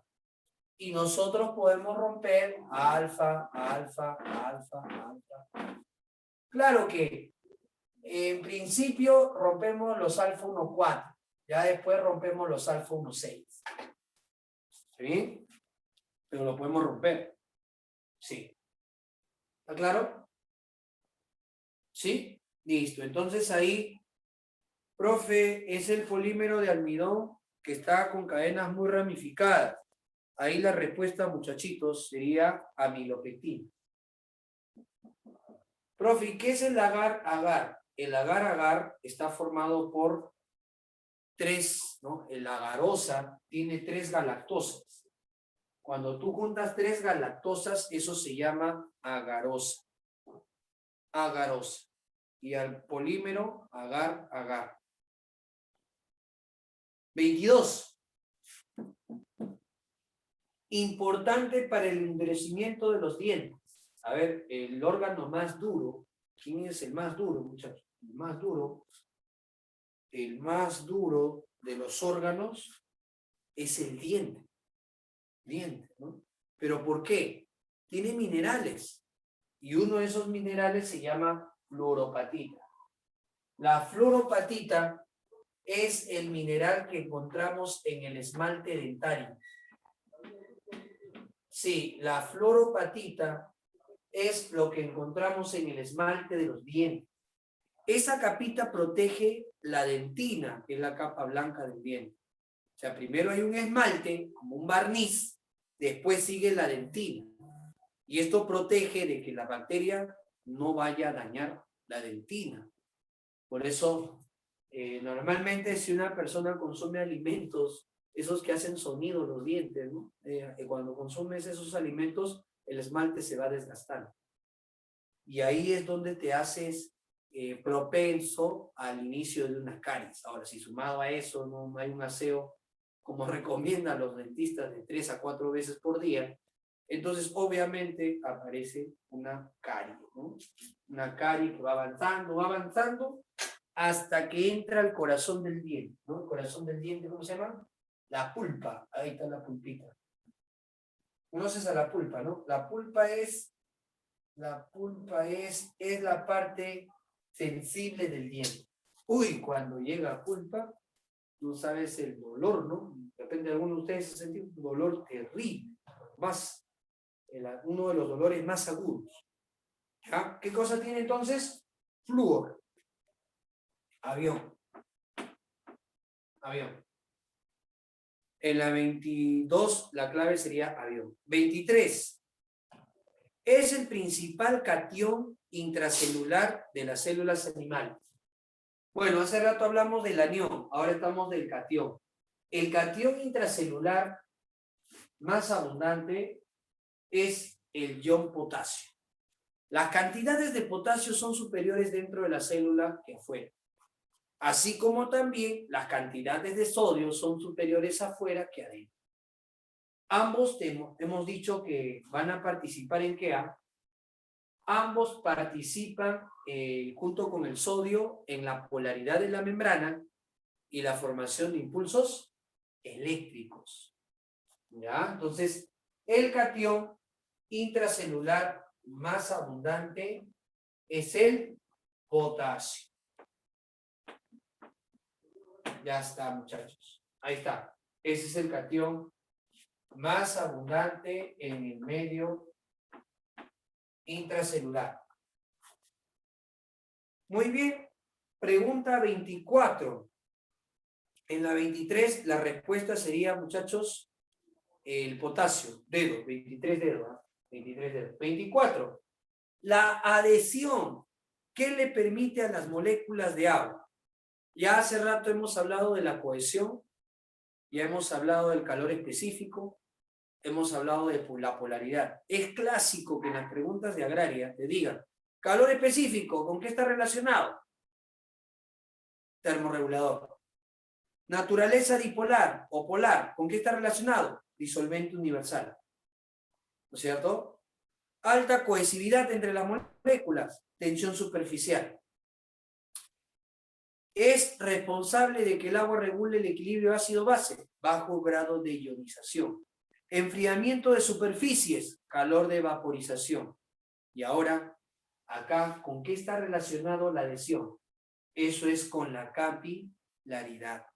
Y nosotros podemos romper alfa. Claro que en principio rompemos los alfa 1,4. Ya después rompemos los alfa 1,6. ¿Sí? Pero lo podemos romper. Sí. ¿Está claro? ¿Sí? Listo. Entonces ahí, profe, es el polímero de almidón que está con cadenas muy ramificadas. Ahí la respuesta, muchachitos, sería amilopectina. Profe, ¿qué es el agar-agar? El agar-agar está formado por 3, ¿no? El agarosa tiene 3 galactosas. Cuando tú juntas 3 galactosas, eso se llama agarosa. Agarosa. Y al polímero, agar-agar. 22. Importante para el endurecimiento de los dientes. A ver, el órgano más duro. ¿Quién es el más duro, muchachos? El más duro de los órganos es el diente. Diente, ¿no? ¿Pero por qué? Tiene minerales. Y uno de esos minerales se llama fluoropatita. La fluoropatita es el mineral que encontramos en el esmalte dentario. Sí, la fluoropatita es lo que encontramos en el esmalte de los dientes. Esa capita protege la dentina, que es la capa blanca del diente. O sea, primero hay un esmalte, como un barniz, después sigue la dentina. Y esto protege de que la bacteria no vaya a dañar la dentina. Por eso, normalmente si una persona consume alimentos, esos que hacen sonido los dientes, ¿no? Cuando consumes esos alimentos, el esmalte se va desgastando. Y ahí es donde te haces propenso al inicio de una caries. Ahora, si sumado a eso no hay un aseo, como recomiendan los dentistas, de 3 a 4 veces por día, entonces obviamente aparece una carie, ¿no? Una carie que va avanzando, hasta que entra al corazón del diente, ¿no? El corazón del diente, ¿cómo se llama? La pulpa, ahí está la pulpita. ¿Conoces a la pulpa, no? La pulpa es la parte sensible del diente. Uy, cuando llega a pulpa, no sabes el dolor, ¿no? De repente alguno de ustedes ha sentido un dolor terrible, uno de los dolores más agudos. ¿Ya? ¿Qué cosa tiene entonces? Flúor. Avión. En la 22, la clave sería avión. 23. Es el principal catión intracelular de las células animales. Bueno, hace rato hablamos del anión, ahora estamos del catión. El catión intracelular más abundante es el ion potasio. Las cantidades de potasio son superiores dentro de la célula que afuera. Así como también las cantidades de sodio son superiores afuera que adentro. Ambos hemos dicho que van a participar en ¿qué? Ambos participan junto con el sodio en la polaridad de la membrana y la formación de impulsos eléctricos. ¿Ya? Entonces, el catión intracelular más abundante es el potasio. Ya está, muchachos. Ahí está. Ese es el catión más abundante en el medio intracelular. Muy bien. Pregunta 24. En la 23, la respuesta sería, muchachos, el potasio. Dedos, 23 dedos. 23 dedos. 24. La adhesión. ¿Qué le permite a las moléculas de agua? Ya hace rato hemos hablado de la cohesión, ya hemos hablado del calor específico, hemos hablado de la polaridad. Es clásico que en las preguntas de agraria te digan, calor específico, ¿con qué está relacionado? Termorregulador. Naturaleza dipolar o polar, ¿con qué está relacionado? Disolvente universal. ¿No es cierto? Alta cohesividad entre las moléculas, tensión superficial. Es responsable de que el agua regule el equilibrio ácido-base, bajo grado de ionización. Enfriamiento de superficies, calor de vaporización. Y ahora, acá, ¿con qué está relacionado la adhesión? Eso es con la capilaridad.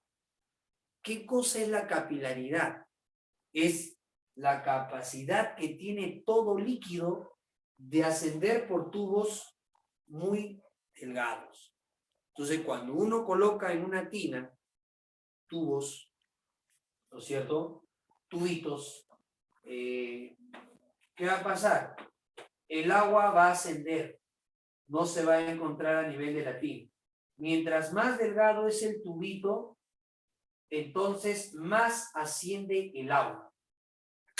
¿Qué cosa es la capilaridad? Es la capacidad que tiene todo líquido de ascender por tubos muy delgados. Entonces, cuando uno coloca en una tina tubos, ¿no es cierto? Tubitos, ¿qué va a pasar? El agua va a ascender, no se va a encontrar a nivel de la tina. Mientras más delgado es el tubito, entonces más asciende el agua.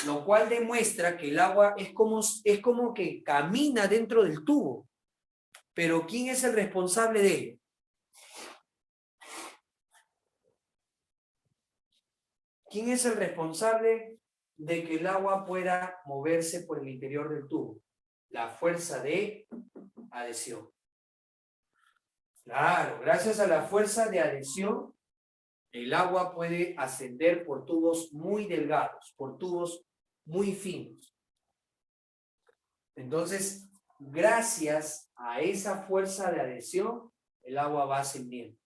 Lo cual demuestra que el agua es como que camina dentro del tubo. Pero ¿quién es el responsable de ello? ¿Quién es el responsable de que el agua pueda moverse por el interior del tubo? La fuerza de adhesión. Claro, gracias a la fuerza de adhesión, el agua puede ascender por tubos muy delgados, por tubos muy finos. Entonces, gracias a esa fuerza de adhesión, el agua va ascendiendo.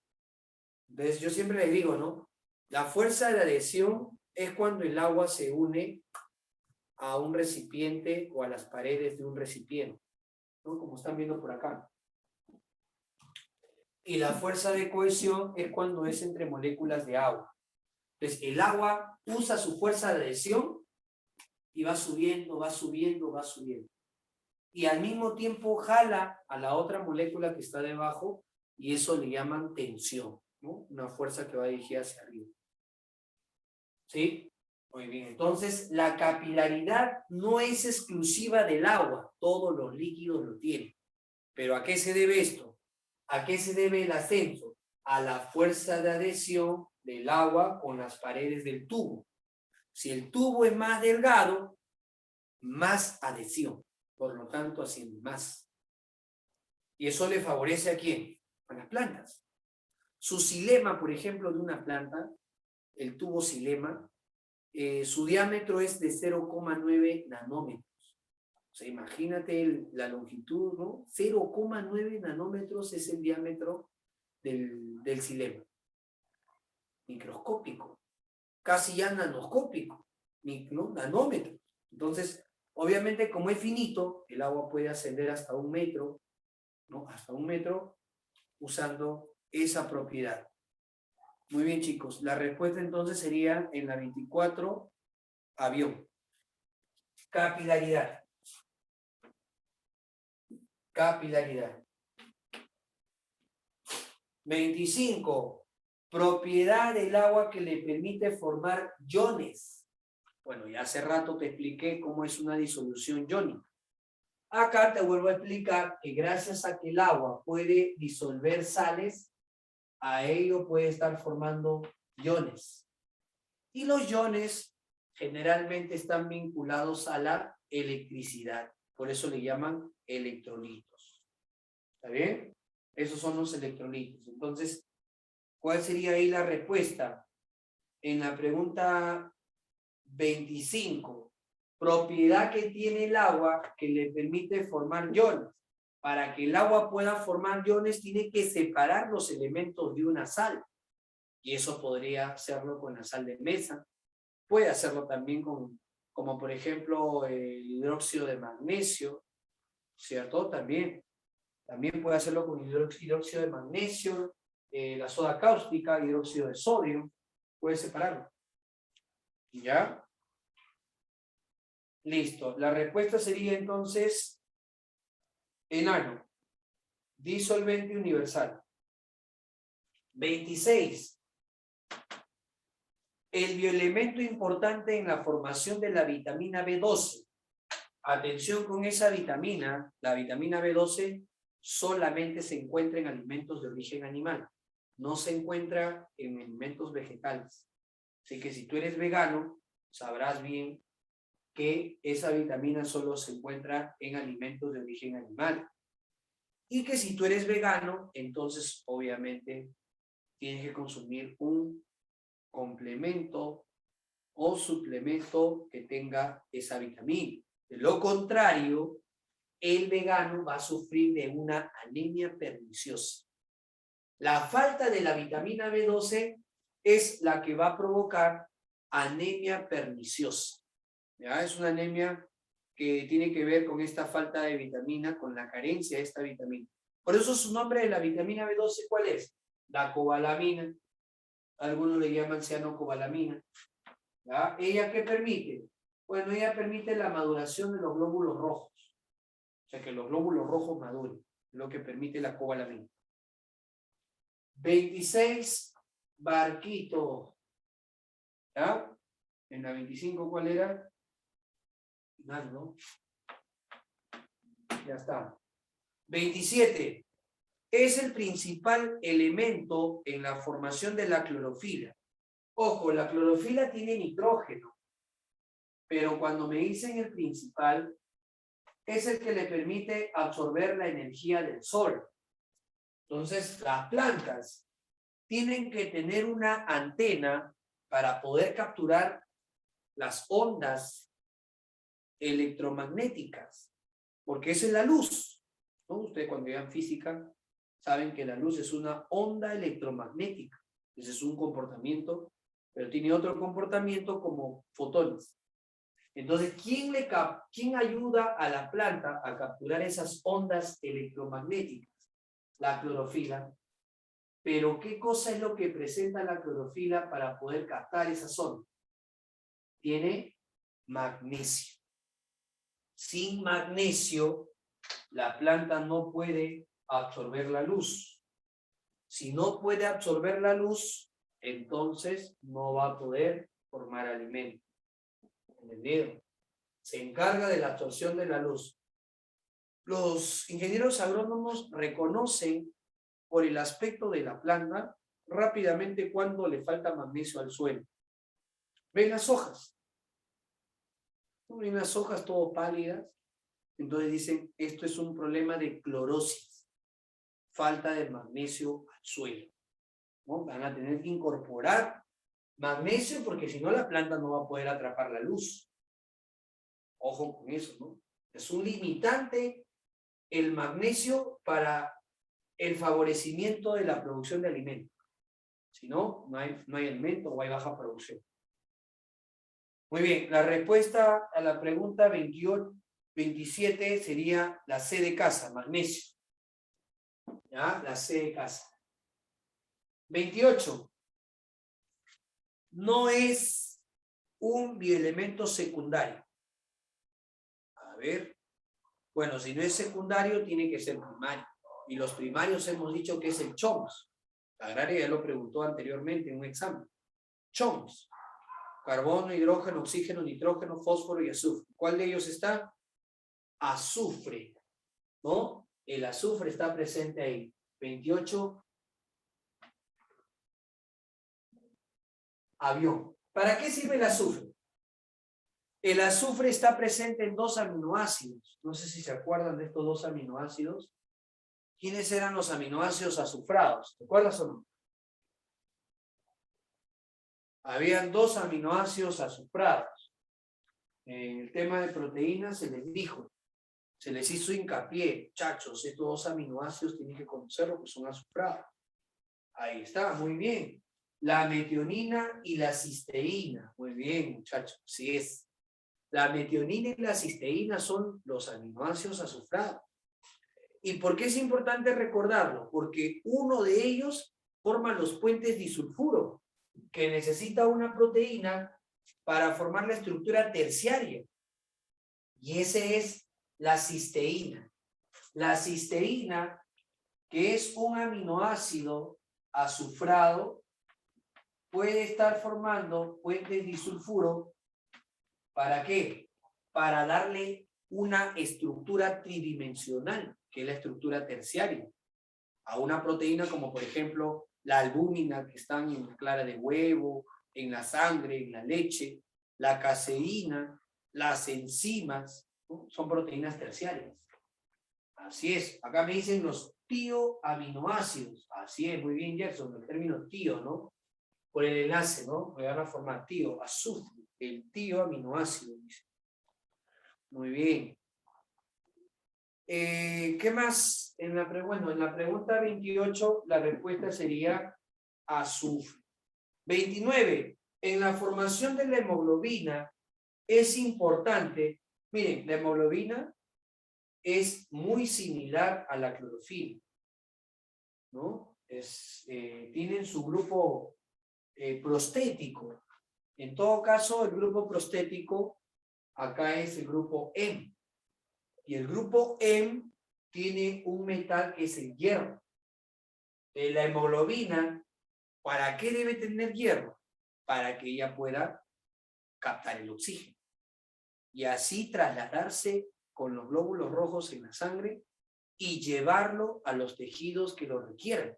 Entonces, yo siempre le digo, ¿no? La fuerza de adhesión es cuando el agua se une a un recipiente o a las paredes de un recipiente, ¿no? Como están viendo por acá. Y la fuerza de cohesión es cuando es entre moléculas de agua. Entonces, el agua usa su fuerza de adhesión y va subiendo, va subiendo, va subiendo. Y al mismo tiempo jala a la otra molécula que está debajo y eso le llaman tensión, ¿no? Una fuerza que va dirigida hacia arriba. ¿Sí? Muy bien. Entonces, la capilaridad no es exclusiva del agua. Todos los líquidos lo tienen. ¿Pero a qué se debe esto? ¿A qué se debe el ascenso? A la fuerza de adhesión del agua con las paredes del tubo. Si el tubo es más delgado, más adhesión. Por lo tanto, asciende más. ¿Y eso le favorece a quién? A las plantas. Su xilema, por ejemplo, de una planta, el tubo xilema, su diámetro es de 0,9 nanómetros. O sea, imagínate la longitud, ¿no? 0,9 nanómetros es el diámetro del xilema. Microscópico. Casi ya nanoscópico. ¿No? Nanómetros. Entonces, obviamente, como es finito, el agua puede ascender hasta 1 metro, ¿no? Hasta 1 metro, usando esa propiedad. Muy bien, chicos. La respuesta entonces sería en la 24, avión. Capilaridad. Capilaridad. 25. Propiedad del agua que le permite formar iones. Bueno, ya hace rato te expliqué cómo es una disolución iónica. Acá te vuelvo a explicar que gracias a que el agua puede disolver sales, a ello puede estar formando iones. Y los iones generalmente están vinculados a la electricidad. Por eso le llaman electrolitos. ¿Está bien? Esos son los electrolitos. Entonces, ¿cuál sería ahí la respuesta? En la pregunta 25. Propiedad que tiene el agua que le permite formar iones. Para que el agua pueda formar iones, tiene que separar los elementos de una sal. y eso podría hacerlo con la sal de mesa. Puede hacerlo también con, como por ejemplo, el hidróxido de magnesio, ¿cierto? También puede hacerlo con hidróxido de magnesio, la soda cáustica, hidróxido de sodio, puede separarlo. ¿Ya? Listo. La respuesta sería entonces enano, disolvente universal. 26. El bioelemento importante en la formación de la vitamina B12. Atención con esa vitamina, la vitamina B12 solamente se encuentra en alimentos de origen animal, no se encuentra en alimentos vegetales. Así que si tú eres vegano, sabrás bien que esa vitamina solo se encuentra en alimentos de origen animal. Y que si tú eres vegano, entonces obviamente tienes que consumir un complemento o suplemento que tenga esa vitamina. De lo contrario, el vegano va a sufrir de una anemia perniciosa. La falta de la vitamina B12 es la que va a provocar anemia perniciosa. ¿Ya? Es una anemia que tiene que ver con esta falta de vitamina, con la carencia de esta vitamina. Por eso su nombre de la vitamina B12, ¿cuál es? La cobalamina. Algunos le llaman cianocobalamina. ¿Ya? ¿Ella qué permite? Bueno, ella permite la maduración de los glóbulos rojos. O sea, que los glóbulos rojos maduren, lo que permite la cobalamina. 26, barquito. ¿Ya? En la 25, ¿cuál era? Final, ¿no? Ya está. 27. Es el principal elemento en la formación de la clorofila. Ojo, la clorofila tiene nitrógeno, pero cuando me dicen el principal, es el que le permite absorber la energía del sol. Entonces, las plantas tienen que tener una antena para poder capturar las ondas electromagnéticas, porque esa es la luz, ¿no? Ustedes cuando vean física saben que la luz es una onda electromagnética. Ese es un comportamiento, pero tiene otro comportamiento como fotones. Entonces, ¿quién ayuda a la planta a capturar esas ondas electromagnéticas? La clorofila. Pero, ¿qué cosa es lo que presenta la clorofila para poder captar esas ondas? Tiene magnesio. Sin magnesio, la planta no puede absorber la luz. Si no puede absorber la luz, entonces no va a poder formar alimento. ¿Entendido? Se encarga de la absorción de la luz. Los ingenieros agrónomos reconocen por el aspecto de la planta rápidamente cuando le falta magnesio al suelo. ¿Ven las hojas? Ven las hojas todo pálidas. Entonces dicen, esto es un problema de clorosis, falta de magnesio al suelo, ¿no? Van a tener que incorporar magnesio porque si no la planta no va a poder atrapar la luz. Ojo con eso, ¿no? Es un limitante el magnesio para el favorecimiento de la producción de alimentos. Si no, no hay alimento o hay baja producción. Muy bien, la respuesta a la pregunta 27 sería la C de casa, magnesio. ¿Ya? La C de casa. 28. No es un bioelemento secundario. A ver. Bueno, si no es secundario, tiene que ser primario. Y los primarios hemos dicho que es el CHOMS. La agraria ya lo preguntó anteriormente en un examen. CHOMS. Carbono, hidrógeno, oxígeno, nitrógeno, fósforo y azufre. ¿Cuál de ellos está? Azufre, ¿no? El azufre está presente ahí. 28. Avión. ¿Para qué sirve el azufre? El azufre está presente en 2 aminoácidos. No sé si se acuerdan de estos 2 aminoácidos. ¿Quiénes eran los aminoácidos azufrados? ¿Te acuerdas o no? Habían 2 aminoácidos azufrados. En el tema de proteínas se les dijo, se les hizo hincapié, chachos, estos 2 aminoácidos tienen que conocer lo que son azufrados. Ahí está, muy bien. La metionina y la cisteína. Muy bien, muchachos, así es. La metionina y la cisteína son los aminoácidos azufrados. ¿Y por qué es importante recordarlo? Porque uno de ellos forma los puentes disulfuro, que necesita una proteína para formar la estructura terciaria. Y ese es la cisteína. La cisteína, que es un aminoácido azufrado, puede estar formando puentes disulfuro. ¿Para qué? Para darle una estructura tridimensional, que es la estructura terciaria, a una proteína como por ejemplo la albúmina que están en la clara de huevo, en la sangre, en la leche, la caseína, las enzimas, ¿no? Son proteínas terciarias. Así es, acá me dicen los tioaminoácidos. Así es, muy bien, Gerson, el término tío, ¿no? Por el enlace, ¿no? Me van a formar tío, azufre, el tioaminoácido, dice. Muy bien. ¿Qué más? Bueno, en la pregunta 28 la respuesta sería azufre. 29. En la formación de la hemoglobina es importante, miren, la hemoglobina es muy similar a la clorofila, ¿no? Tienen su grupo prostético. En todo caso, el grupo prostético acá es el grupo M. Y el grupo M tiene un metal que es el hierro. La hemoglobina, ¿para qué debe tener hierro? Para que ella pueda captar el oxígeno. Y así trasladarse con los glóbulos rojos en la sangre y llevarlo a los tejidos que lo requieren.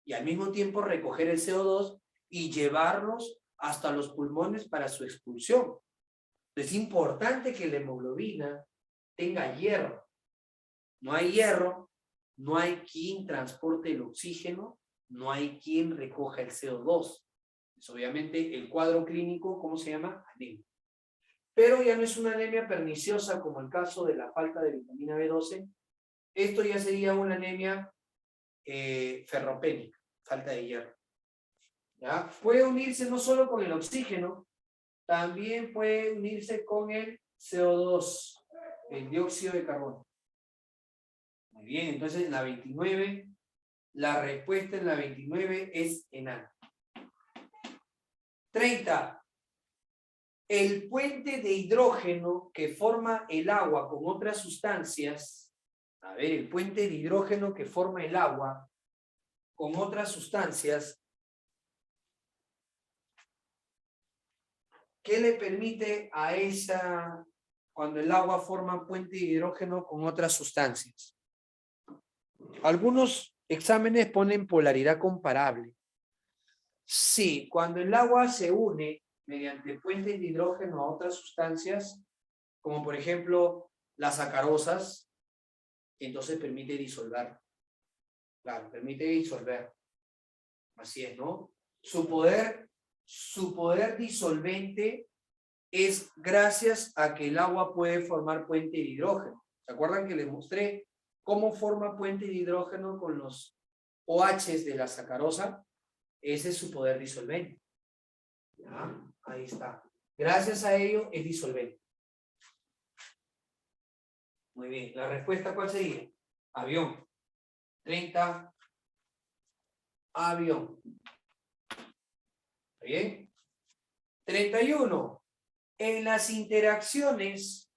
Y al mismo tiempo recoger el CO2 y llevarlos hasta los pulmones para su expulsión. Es importante que la hemoglobina tenga hierro. No hay hierro, no hay quien transporte el oxígeno, no hay quien recoja el CO2. Pues obviamente el cuadro clínico, ¿cómo se llama? Anemia. Pero ya no es una anemia perniciosa como el caso de la falta de vitamina B12. Esto ya sería una anemia ferropénica, falta de hierro. ¿Ya? Puede unirse no solo con el oxígeno, también puede unirse con el CO2, el dióxido de carbono. Muy bien, entonces en la 29, la respuesta en la 29 es enana. 30. El puente de hidrógeno que forma el agua con otras sustancias, a ver, el puente de hidrógeno que forma el agua con otras sustancias, ¿qué le permite a esa, cuando el agua forma puente de hidrógeno con otras sustancias? Algunos exámenes ponen polaridad comparable. Sí, cuando el agua se une mediante puentes de hidrógeno a otras sustancias, como por ejemplo las sacarosas, entonces permite disolver. Claro, permite disolver. Así es, ¿no? Su poder disolvente es gracias a que el agua puede formar puente de hidrógeno. ¿Se acuerdan que les mostré cómo forma puente de hidrógeno con los OHs de la sacarosa? Ese es su poder disolvente. ¿Ya? Ahí está. Gracias a ello es disolvente. Muy bien. ¿La respuesta cuál sería? Avión. 30. Avión. ¿Está bien? 31. En las interacciones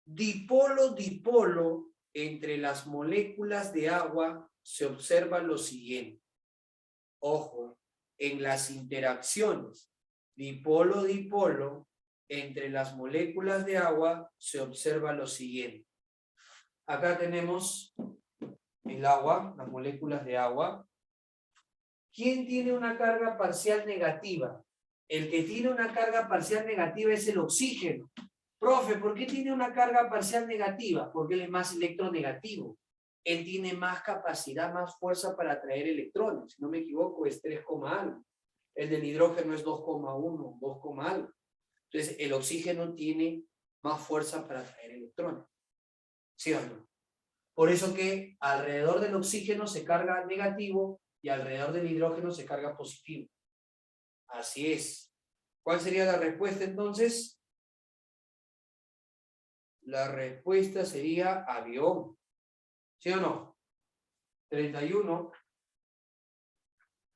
dipolo-dipolo entre las moléculas de agua se observa lo siguiente. Ojo, en las interacciones dipolo-dipolo entre las moléculas de agua se observa lo siguiente. Acá tenemos el agua, las moléculas de agua. ¿Quién tiene una carga parcial negativa? El que tiene una carga parcial negativa es el oxígeno. Profe, ¿por qué tiene una carga parcial negativa? Porque él es más electronegativo. Él tiene más capacidad, más fuerza para atraer electrones. Si no me equivoco, es 3, algo. El del hidrógeno es 2,1, 2, algo. Entonces, el oxígeno tiene más fuerza para atraer electrones. ¿Sí o no? Por eso que alrededor del oxígeno se carga negativo y alrededor del hidrógeno se carga positivo. Así es. ¿Cuál sería la respuesta entonces? La respuesta sería avión. ¿Sí o no? 31.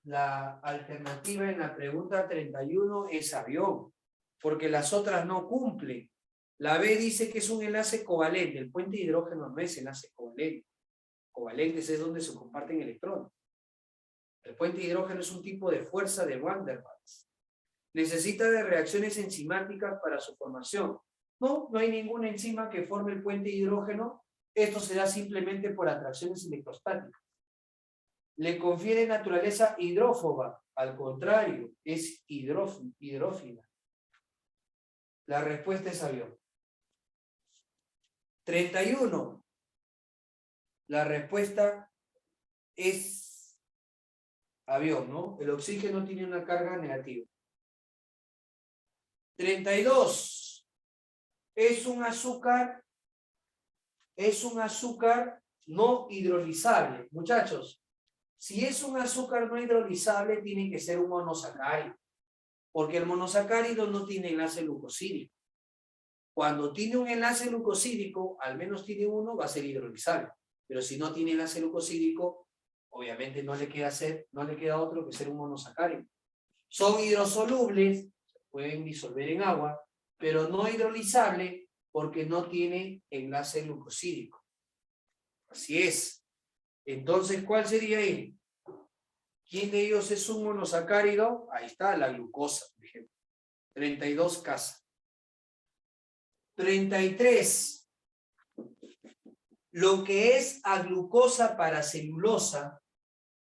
La alternativa en la pregunta 31 es avión, porque las otras no cumplen. La B dice que es un enlace covalente. El puente de hidrógeno no es enlace covalente. Covalentes es donde se comparten electrones. El puente de hidrógeno es un tipo de fuerza de Van der Waals. ¿Necesita de reacciones enzimáticas para su formación? No, no hay ninguna enzima que forme el puente de hidrógeno. Esto se da simplemente por atracciones electrostáticas. Le confiere naturaleza hidrófoba. Al contrario, es hidrófila. La respuesta es avión. 31. La respuesta es avión, ¿no? El oxígeno tiene una carga negativa. 32. Es un azúcar no hidrolizable. Muchachos, si es un azúcar no hidrolizable, tiene que ser un monosacárido, porque el monosacárido no tiene enlace glucosídico. Cuando tiene un enlace glucosídico, al menos tiene uno, va a ser hidrolizable. Pero si no tiene enlace glucosídico, obviamente no le queda otro que ser un monosacárido. Son hidrosolubles, pueden disolver en agua, pero no hidrolizable porque no tiene enlace glucosídico. Así es. Entonces, ¿cuál sería ahí? ¿Quién de ellos es un monosacárido? Ahí está, la glucosa, por ejemplo. 32 casa. 33. Lo que es aglucosa para celulosa,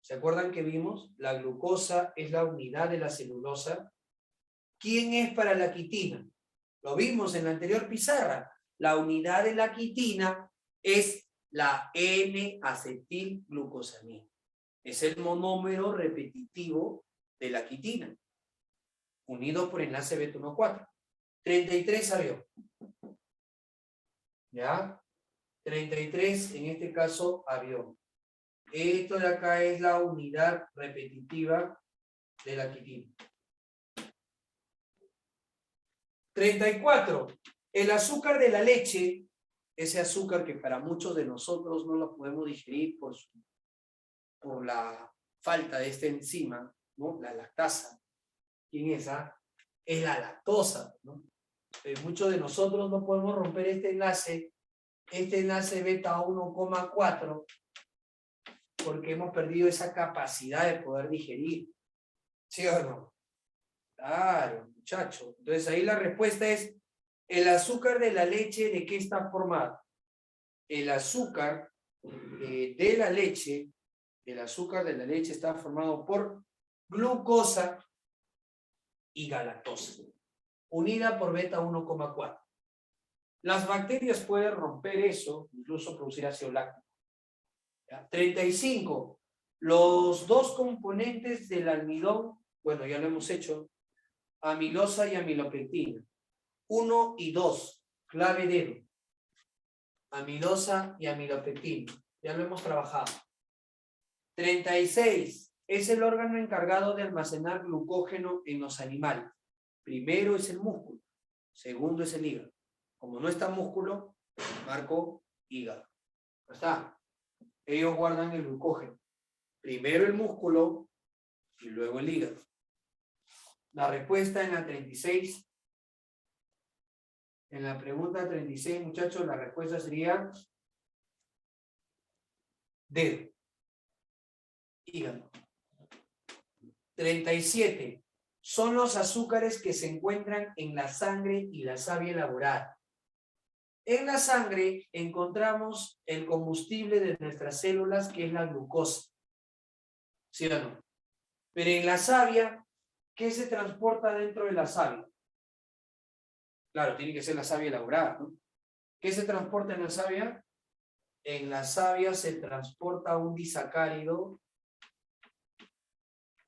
¿se acuerdan que vimos? La glucosa es la unidad de la celulosa. ¿Quién es para la quitina? Lo vimos en la anterior pizarra. La unidad de la quitina es la N-acetilglucosamina. Es el monómero repetitivo de la quitina, unido por enlace beta-1,4. 33 avión. ¿Ya? 33, en este caso, avión. Esto de acá es la unidad repetitiva de la quitina. 34. El azúcar de la leche, ese azúcar que para muchos de nosotros no lo podemos digerir por la falta de esta enzima, ¿no? La lactasa. ¿Quién es esa? Es la lactosa, ¿no? Muchos de nosotros no podemos romper este enlace beta 1,4 porque hemos perdido esa capacidad de poder digerir. ¿Sí o no? Claro, muchacho. Entonces ahí la respuesta es, ¿el azúcar de la leche de qué está formado? El azúcar de la leche está formado por glucosa y galactosa, unida por beta 1,4. Las bacterias pueden romper eso, incluso producir ácido láctico. 35. Los dos componentes del almidón, bueno, ya lo hemos hecho, amilosa y amilopectina. 1 y 2, clave dedo. Amilosa y amilopectina. Ya lo hemos trabajado. 36. Es el órgano encargado de almacenar glucógeno en los animales. Primero es el músculo. Segundo es el hígado. Como no está músculo, marco hígado. ¿No está? Ellos guardan el glucógeno. Primero el músculo y luego el hígado. La respuesta en la 36. En la pregunta 36, muchachos, la respuesta sería dedo. Hígado. 37. Son los azúcares que se encuentran en la sangre y la savia elaborada. En la sangre encontramos el combustible de nuestras células, que es la glucosa. ¿Sí o no? Pero en la savia, ¿qué se transporta dentro de la savia? Claro, tiene que ser la savia elaborada, ¿no? ¿Qué se transporta en la savia? En la savia se transporta un disacárido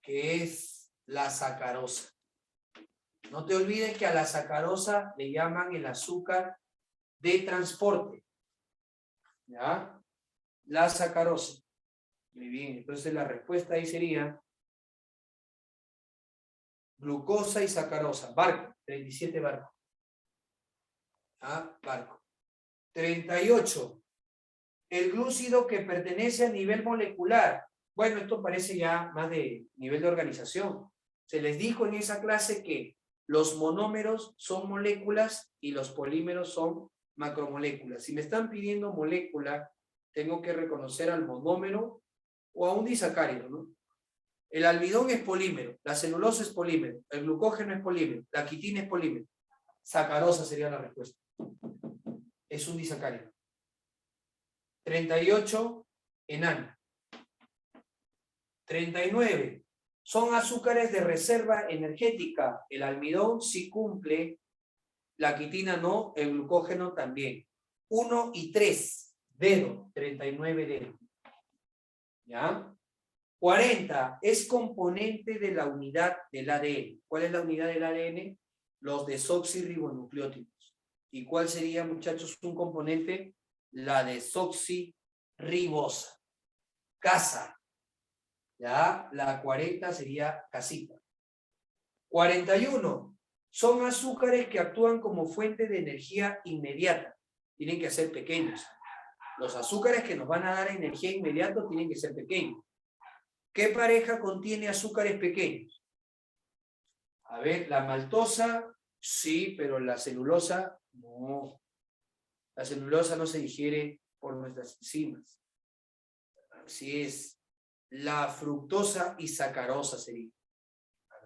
que es la sacarosa. No te olvides que a la sacarosa le llaman el azúcar de transporte. ¿Ya? La sacarosa. Muy bien, entonces la respuesta ahí sería glucosa y sacarosa. Barco, 37 barco. Barco. 38. El glúcido que pertenece a nivel molecular. Bueno, esto parece ya más de nivel de organización. Se les dijo en esa clase que los monómeros son moléculas y los polímeros son macromoléculas. Si me están pidiendo molécula, tengo que reconocer al monómero o a un disacárido, ¿no? El almidón es polímero, la celulosa es polímero, el glucógeno es polímero, la quitina es polímero. Sacarosa sería la respuesta. Es un disacárido. 38, enano. 39. Son azúcares de reserva energética. El almidón sí cumple, la quitina no, el glucógeno también. 1 y 3, dedo, 39 dedo. ¿Ya? 40, es componente de la unidad del ADN. ¿Cuál es la unidad del ADN? Los desoxirribonucleótidos. ¿Y cuál sería, muchachos, un componente? La desoxirribosa. Casa. ¿Ya? La 40 sería casita. 41. Son azúcares que actúan como fuente de energía inmediata. Tienen que ser pequeños. Los azúcares que nos van a dar energía inmediata tienen que ser pequeños. ¿Qué pareja contiene azúcares pequeños? A ver, la maltosa, sí, pero la celulosa, no. La celulosa no se digiere por nuestras enzimas. Así es. La fructosa y sacarosa sería,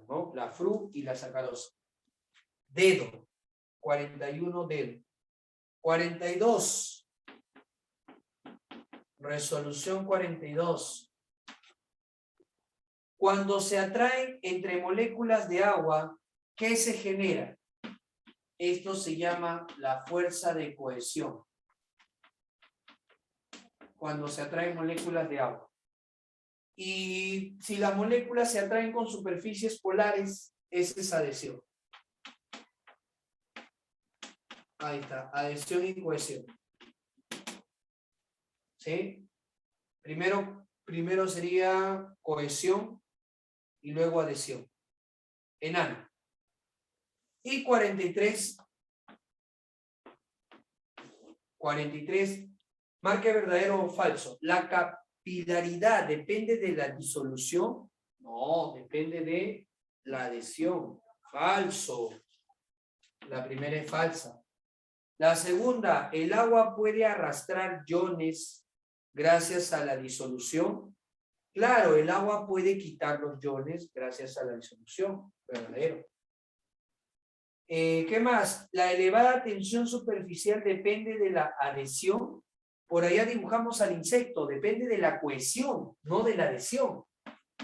¿no? La fru y la sacarosa. Dedo, 41 dedo. 42. Resolución 42. Cuando se atraen entre moléculas de agua, ¿qué se genera? Esto se llama la fuerza de cohesión. Cuando se atraen moléculas de agua. Y si las moléculas se atraen con superficies polares, esa es adhesión. Ahí está, adhesión y cohesión. ¿Sí? Primero sería cohesión y luego adhesión. Enano. Y 43. 43. Marque verdadero o falso. La capilaridad depende de la disolución. No, depende de la adhesión. Falso. La primera es falsa. La segunda, el agua puede arrastrar iones gracias a la disolución. Claro, el agua puede quitar los iones gracias a la disolución. Verdadero. ¿Qué más? La elevada tensión superficial depende de la adhesión. Por allá dibujamos al insecto. Depende de la cohesión, no de la adhesión.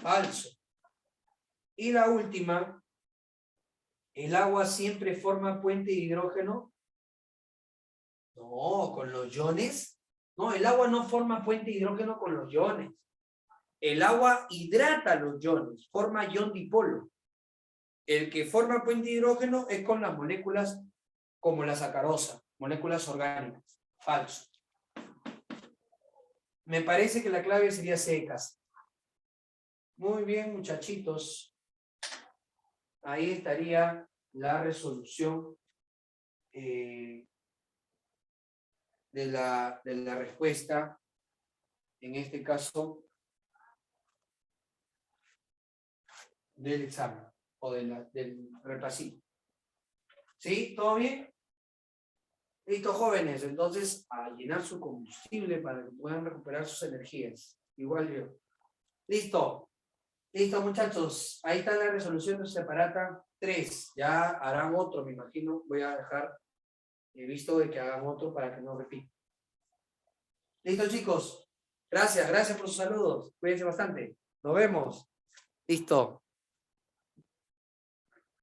Falso. Y la última, ¿el agua siempre forma puente de hidrógeno? No, con los iones. No, el agua no forma puente de hidrógeno con los iones. El agua hidrata los iones, forma ion dipolo. El que forma puente de hidrógeno es con las moléculas como la sacarosa, moléculas orgánicas. Falso. Me parece que la clave sería secas. Muy bien, muchachitos. Ahí estaría la resolución de la respuesta, en este caso, del examen o del repasito. ¿Sí? ¿Todo bien? Listo, jóvenes. Entonces, a llenar su combustible para que puedan recuperar sus energías. Igual yo. Listo. Listo, muchachos. Ahí está la resolución de separata 3. Ya harán otro, me imagino. Voy a dejar visto de que hagan otro para que no repita. Listo, chicos. Gracias por sus saludos. Cuídense bastante. Nos vemos. Listo.